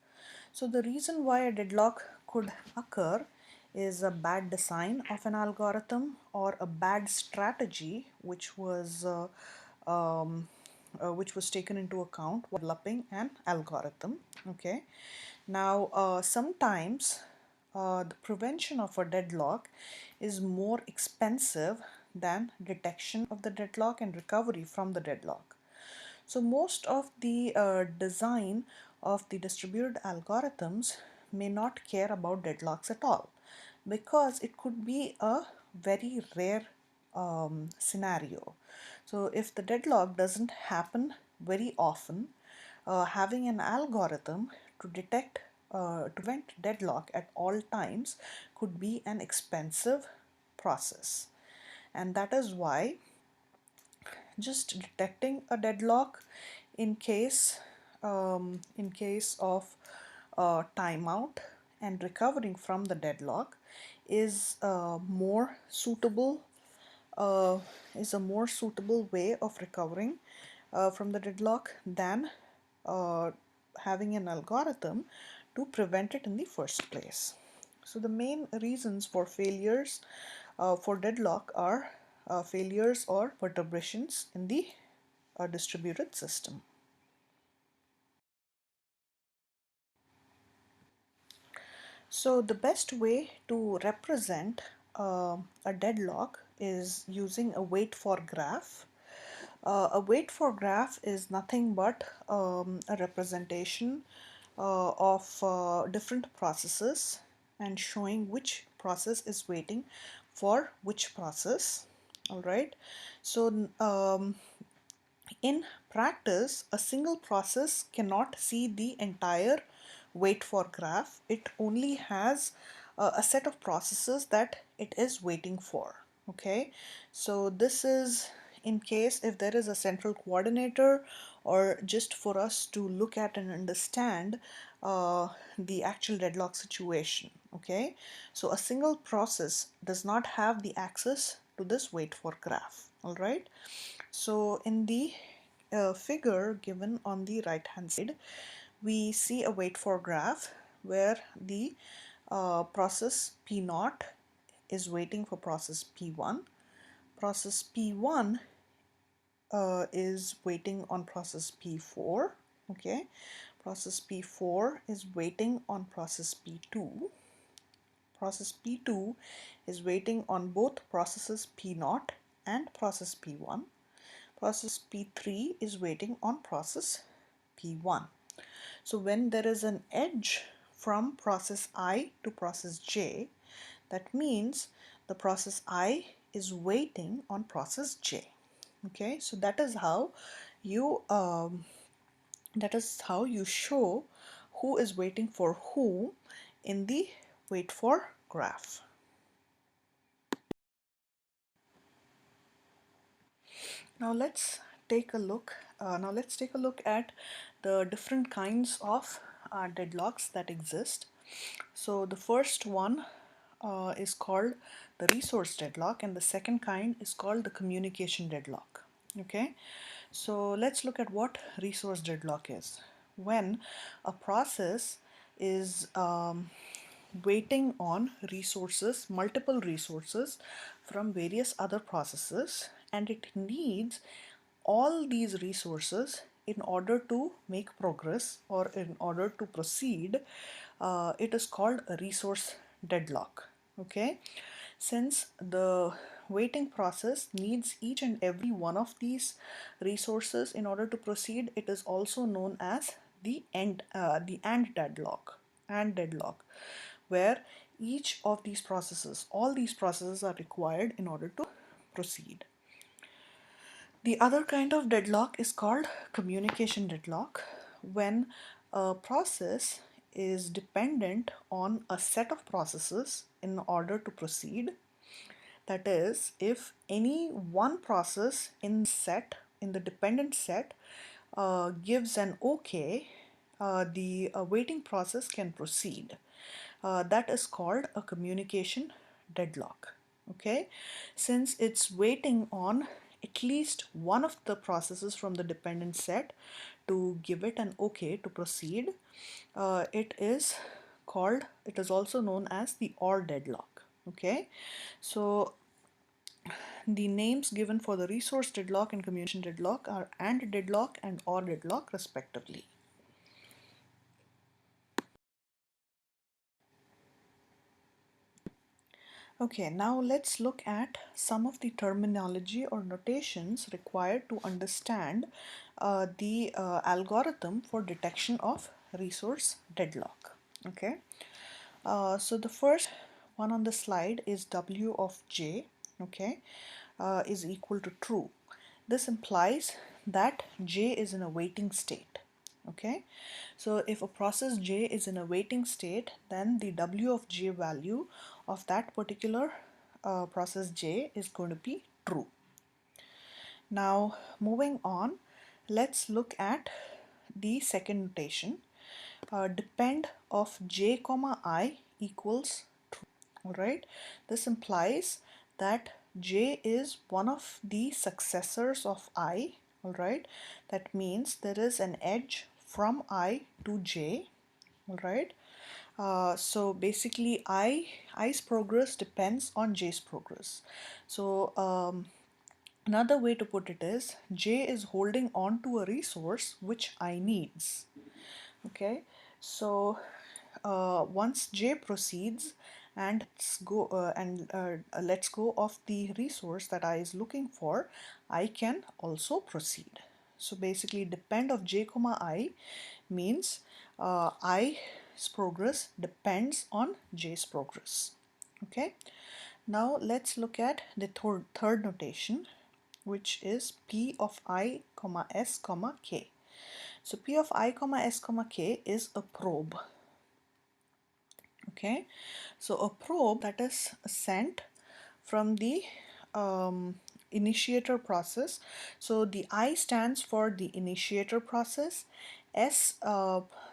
So the reason why a deadlock could occur is a bad design of an algorithm or a bad strategy um, which was taken into account while developing an algorithm. Okay. Now sometimes the prevention of a deadlock is more expensive than detection of the deadlock and recovery from the deadlock. So most of the design of the distributed algorithms may not care about deadlocks at all, because it could be a very rare scenario. So if the deadlock doesn't happen very often, having an algorithm to detect to prevent deadlock at all times could be an expensive process, and that is why just detecting a deadlock in case of timeout and recovering from the deadlock is more suitable uh, is a more suitable way of recovering from the deadlock than uh, having an algorithm to prevent it in the first place. So the main reasons for failures for deadlock are failures or perturbations in the distributed system. So the best way to represent a deadlock is using a wait for graph. A wait for graph is nothing but a representation of different processes and showing which process is waiting for which process. All right. So in practice, a single process cannot see the entire wait for graph. It only has a set of processes that it is waiting for. Okay, so this is in case if there is a central coordinator, or just for us to look at and understand the actual deadlock situation. Okay, so a single process does not have the access to this wait for graph. All right, so in the figure given on the right hand side, we see a wait for graph where the process P0 is waiting for process P1. Process P1 is waiting on process P4. Okay, process P4 is waiting on process P2. Process P2 is waiting on both processes P0 and process P1. Process P3 is waiting on process P1. So when there is an edge from process I to process J, that means the process I is waiting on process J. Okay, so you that is how you show who is waiting for whom in the wait for graph. Now let's take a look. Let's take a look at the different kinds of deadlocks that exist. So the first one is called the resource deadlock, and the second kind is called the communication deadlock. Okay, so let's look at what resource deadlock is. When a process is waiting on resources, multiple resources from various other processes, and it needs all these resources in order to make progress or in order to proceed, it is called a resource deadlock. Okay, since the waiting process needs each and every one of these resources in order to proceed, it is also known as the AND deadlock. AND deadlock, where each of these processes, all these processes are required in order to proceed. The other kind of deadlock is called communication deadlock, when a process is dependent on a set of processes in order to proceed. That is, if any one process in the dependent set, gives an OK, the waiting process can proceed. That is called a communication deadlock. Okay, since it's waiting on at least one of the processes from the dependent set to give it an OK to proceed, it is also known as the OR deadlock. Okay, so the names given for the resource deadlock and communication deadlock are AND deadlock and OR deadlock respectively. Okay, now let's look at some of the terminology or notations required to understand the algorithm for detection of resource deadlock. Okay, so the first one on the slide is W of J, okay, is equal to true. This implies that J is in a waiting state. Okay, so if a process J is in a waiting state, then the W of J value of that particular process J is going to be true. Now moving on, let's look at the second notation. Depend of J comma I equals true. All right, this implies that J is one of the successors of I. All right, that means there is an edge from I to J. All right, so basically I's progress depends on J's progress. So another way to put it is J is holding on to a resource which I needs. Okay, so once J proceeds and let's go of the resource that I is looking for, I can also proceed. So basically depend of J comma I means I's progress depends on J's progress. Okay, now let's look at the third notation, which is P of I comma S comma K. So P of I comma S comma K is a probe. Okay, so a probe that is sent from the initiator process. So the I stands for the initiator process, S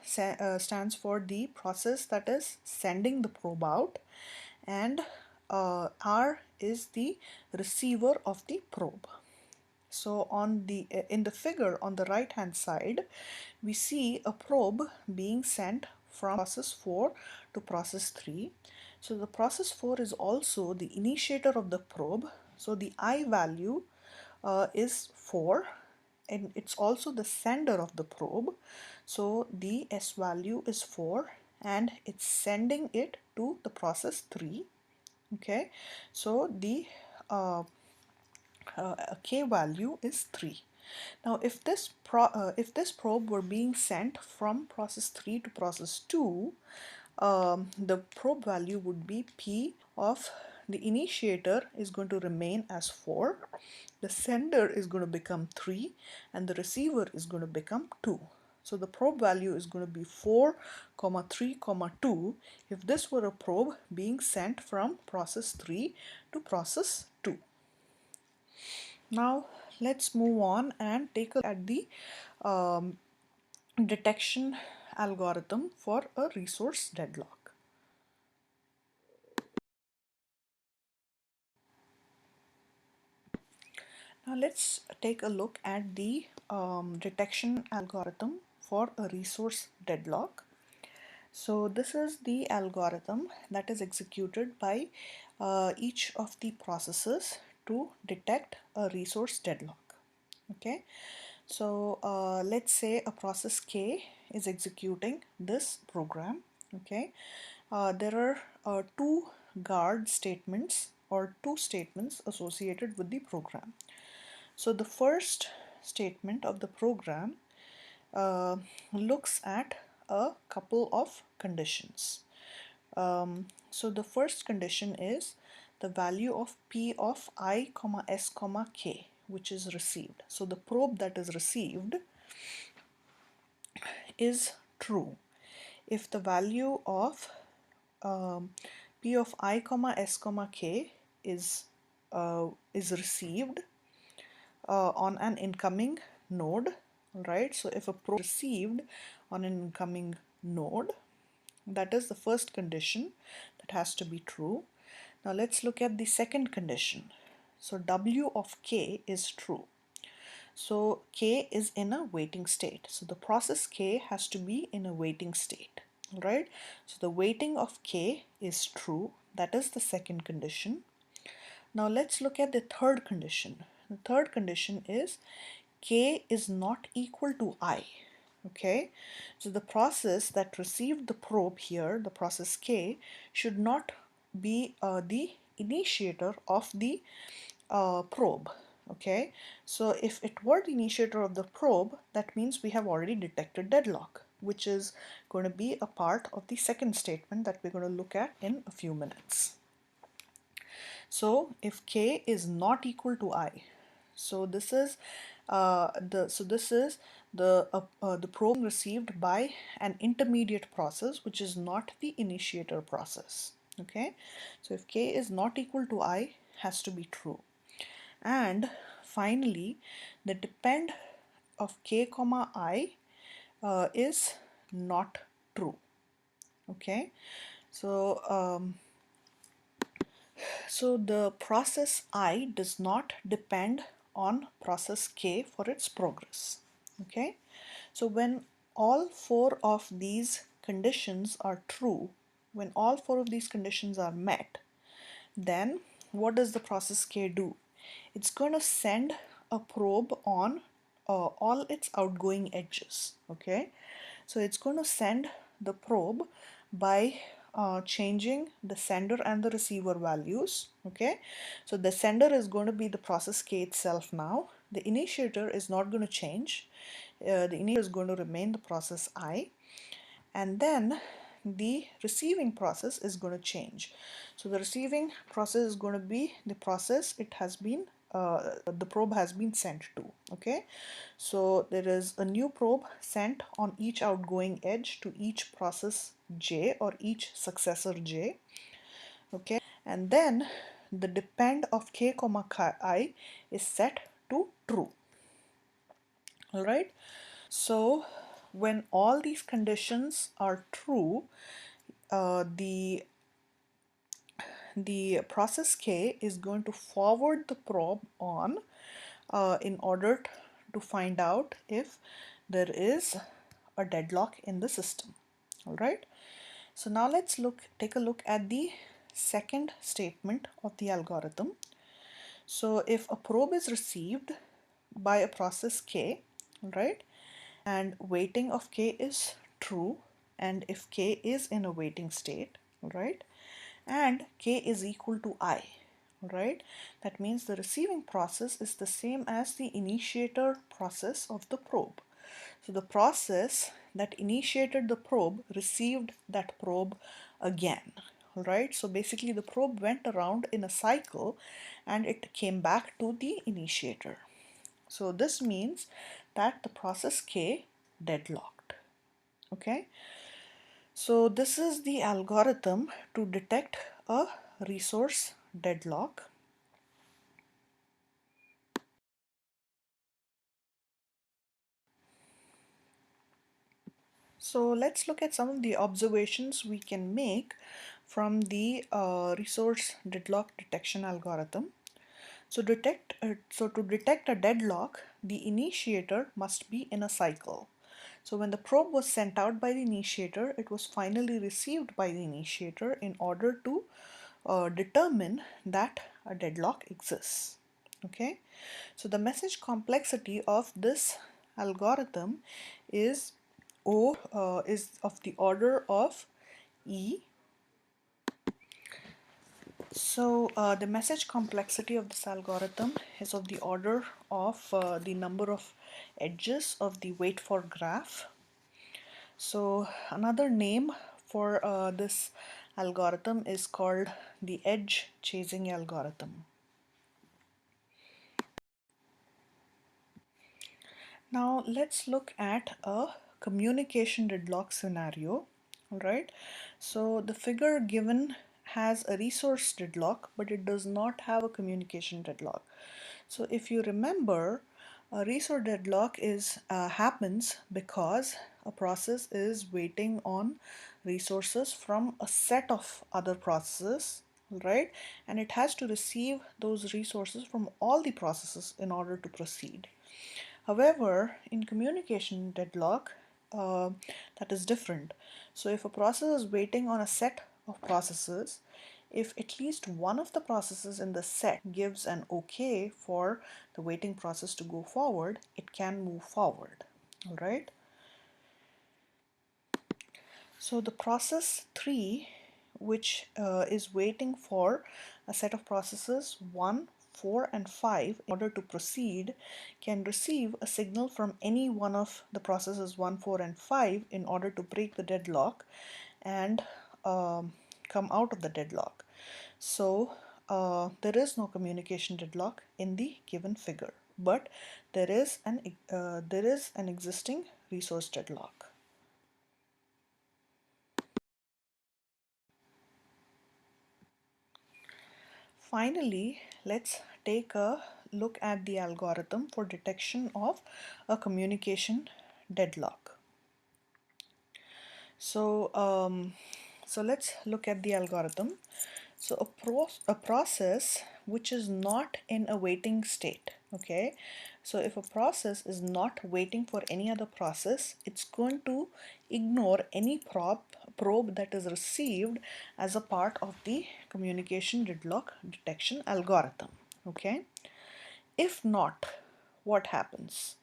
stands for the process that is sending the probe out, and R is the receiver of the probe. So on the in the figure on the right hand side, we see a probe being sent from process 4 to process 3. So the process 4 is also the initiator of the probe. So the I value is 4, and it's also the sender of the probe. So the S value is 4 and it's sending it to the process 3. Okay, so the K value is 3. Now if this probe were being sent from process 3 to process 2, the probe value would be P of the initiator is going to remain as 4, the sender is going to become 3, and the receiver is going to become 2. So the probe value is going to be 4, 3, 2 if this were a probe being sent from process 3 to process 2. Now let's move on and take a look at the detection algorithm for a resource deadlock. Now let's take a look at the detection algorithm for a resource deadlock. So this is the algorithm that is executed by each of the processes to detect a resource deadlock. Okay, so let's say a process K is executing this program. Okay, there are two guard statements or two statements associated with the program. So the first statement of the program looks at a couple of conditions. So the first condition is the value of P of I comma S comma K, which is received. So the probe that is received is true if the value of P of I comma S comma K is received on an incoming node. Right, so if a probe is received on an incoming node, that is the first condition that has to be true. Now let's look at the second condition. So W of K is true. So K is in a waiting state. So the process K has to be in a waiting state, right? So the waiting of K is true. That is the second condition. Now let's look at the third condition. The third condition is K is not equal to I. Okay, so the process that received the probe here, the process K, should not be the initiator of the probe. Okay, so if it were the initiator of the probe, that means we have already detected deadlock, which is going to be a part of the second statement that we're going to look at in a few minutes. So if K is not equal to I, so this is the probe received by an intermediate process, which is not the initiator process. Okay, so if K is not equal to I, has to be true. And finally, the depend of K comma I is not true. Okay, so so the process I does not depend on process K for its progress. Okay, so when all four of these conditions are true, when all four of these conditions are met, then what does the process K do? It's going to send a probe on all its outgoing edges. Okay, so it's going to send the probe by changing the sender and the receiver values. Okay, so the sender is going to be the process K itself now. The initiator is not going to change. The initiator is going to remain the process I, and then the receiving process is going to change. So the receiving process is going to be the process it has been the probe has been sent to. Okay, so there is a new probe sent on each outgoing edge to each process J or each successor J. Okay, and then the depend of K comma I is set to true. All right, so when all these conditions are true, the process K is going to forward the probe on in order to find out if there is a deadlock in the system. All right, so now let's take a look at the second statement of the algorithm. So if a probe is received by a process K, right, and waiting of K is true, and if K is in a waiting state, right, and K is equal to I, right, that means the receiving process is the same as the initiator process of the probe. So the process that initiated the probe received that probe again. All right, so basically the probe went around in a cycle and it came back to the initiator. So this means that the process K deadlocked. Okay, so this is the algorithm to detect a resource deadlock. So let's look at some of the observations we can make from the resource deadlock detection algorithm. So to detect a deadlock, the initiator must be in a cycle. So when the probe was sent out by the initiator, it was finally received by the initiator in order to determine that a deadlock exists. Okay, so the message complexity of this algorithm is is of the order of E. So the message complexity of this algorithm is of the order of the number of edges of the wait for graph. So another name for this algorithm is called the edge chasing algorithm. Now let's look at a communication deadlock scenario. All right, so the figure given has a resource deadlock, but it does not have a communication deadlock. So if you remember, a resource deadlock happens because a process is waiting on resources from a set of other processes, right? And it has to receive those resources from all the processes in order to proceed. However, in communication deadlock, that is different. So if a process is waiting on a set of processes, if at least one of the processes in the set gives an okay for the waiting process to go forward, it can move forward. All right. So the process 3, which is waiting for a set of processes 1, 4 and 5 in order to proceed, can receive a signal from any one of the processes 1, 4 and 5 in order to break the deadlock and come out of the deadlock. So there is no communication deadlock in the given figure, but there is an existing resource deadlock. Finally, let's take a look at the algorithm for detection of a communication deadlock. So, so let's look at the algorithm. So a process which is not in a waiting state, okay? So if a process is not waiting for any other process, it's going to ignore any probe that is received as a part of the communication deadlock detection algorithm, okay? If not, what happens?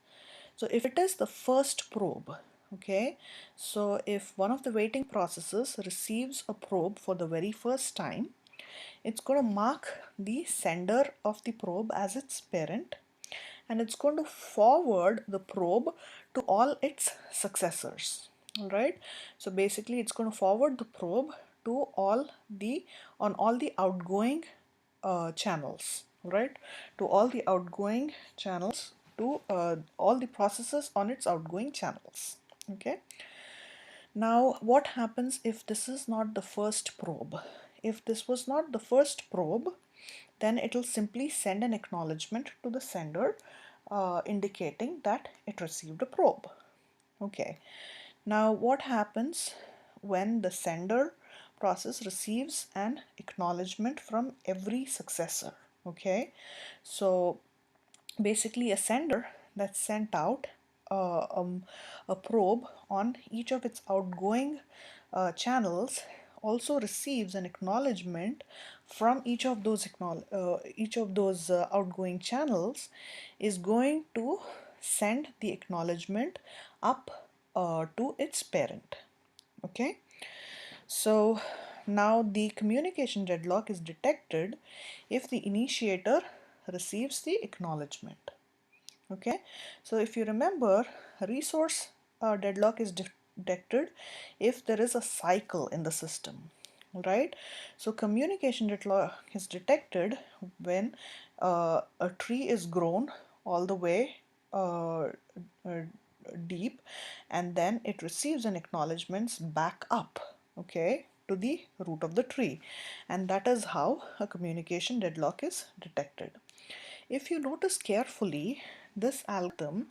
So if it is the first probe, Okay, so if one of the waiting processes receives a probe for the very first time, it's going to mark the sender of the probe as its parent, and it's going to forward the probe to all its successors. All right, so basically it's going to forward the probe to all the outgoing channels, right? To all the outgoing channels, to all the processes on its outgoing channels. Okay. Now, what happens if this is not the first probe? If this was not the first probe, then it will simply send an acknowledgement to the sender indicating that it received a probe. Okay. Now, what happens when the sender process receives an acknowledgement from every successor? Okay. So, basically a sender that sent out uh, um, a probe on each of its outgoing channels also receives an acknowledgement from each of those outgoing channels is going to send the acknowledgement up to its parent. Okay, so now the communication deadlock is detected if the initiator receives the acknowledgement. Okay, so if you remember, resource deadlock is detected if there is a cycle in the system, right? So communication deadlock is detected when a tree is grown all the way uh, deep, and then it receives an acknowledgements back up, okay, to the root of the tree, and that is how a communication deadlock is detected. If you notice carefully, this algorithm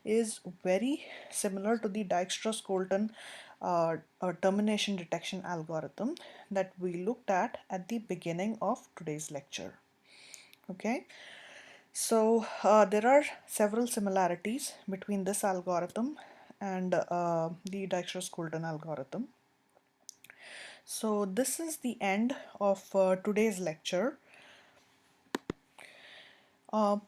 is very similar to the Dijkstra-Scholten termination detection algorithm that we looked at the beginning of today's lecture. Okay, so there are several similarities between this algorithm and the Dijkstra-Scholten algorithm. So this is the end of today's lecture.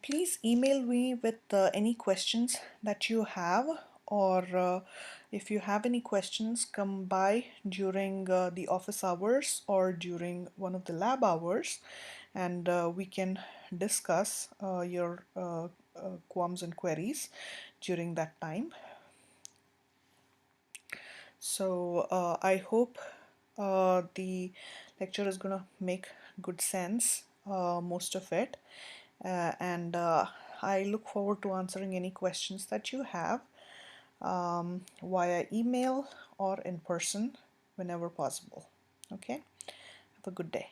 Please email me with any questions that you have, or if you have any questions, come by during the office hours or during one of the lab hours, and we can discuss your qualms and queries during that time. So I hope the lecture is gonna make good sense, most of it, and I look forward to answering any questions that you have via email or in person whenever possible. Okay, have a good day.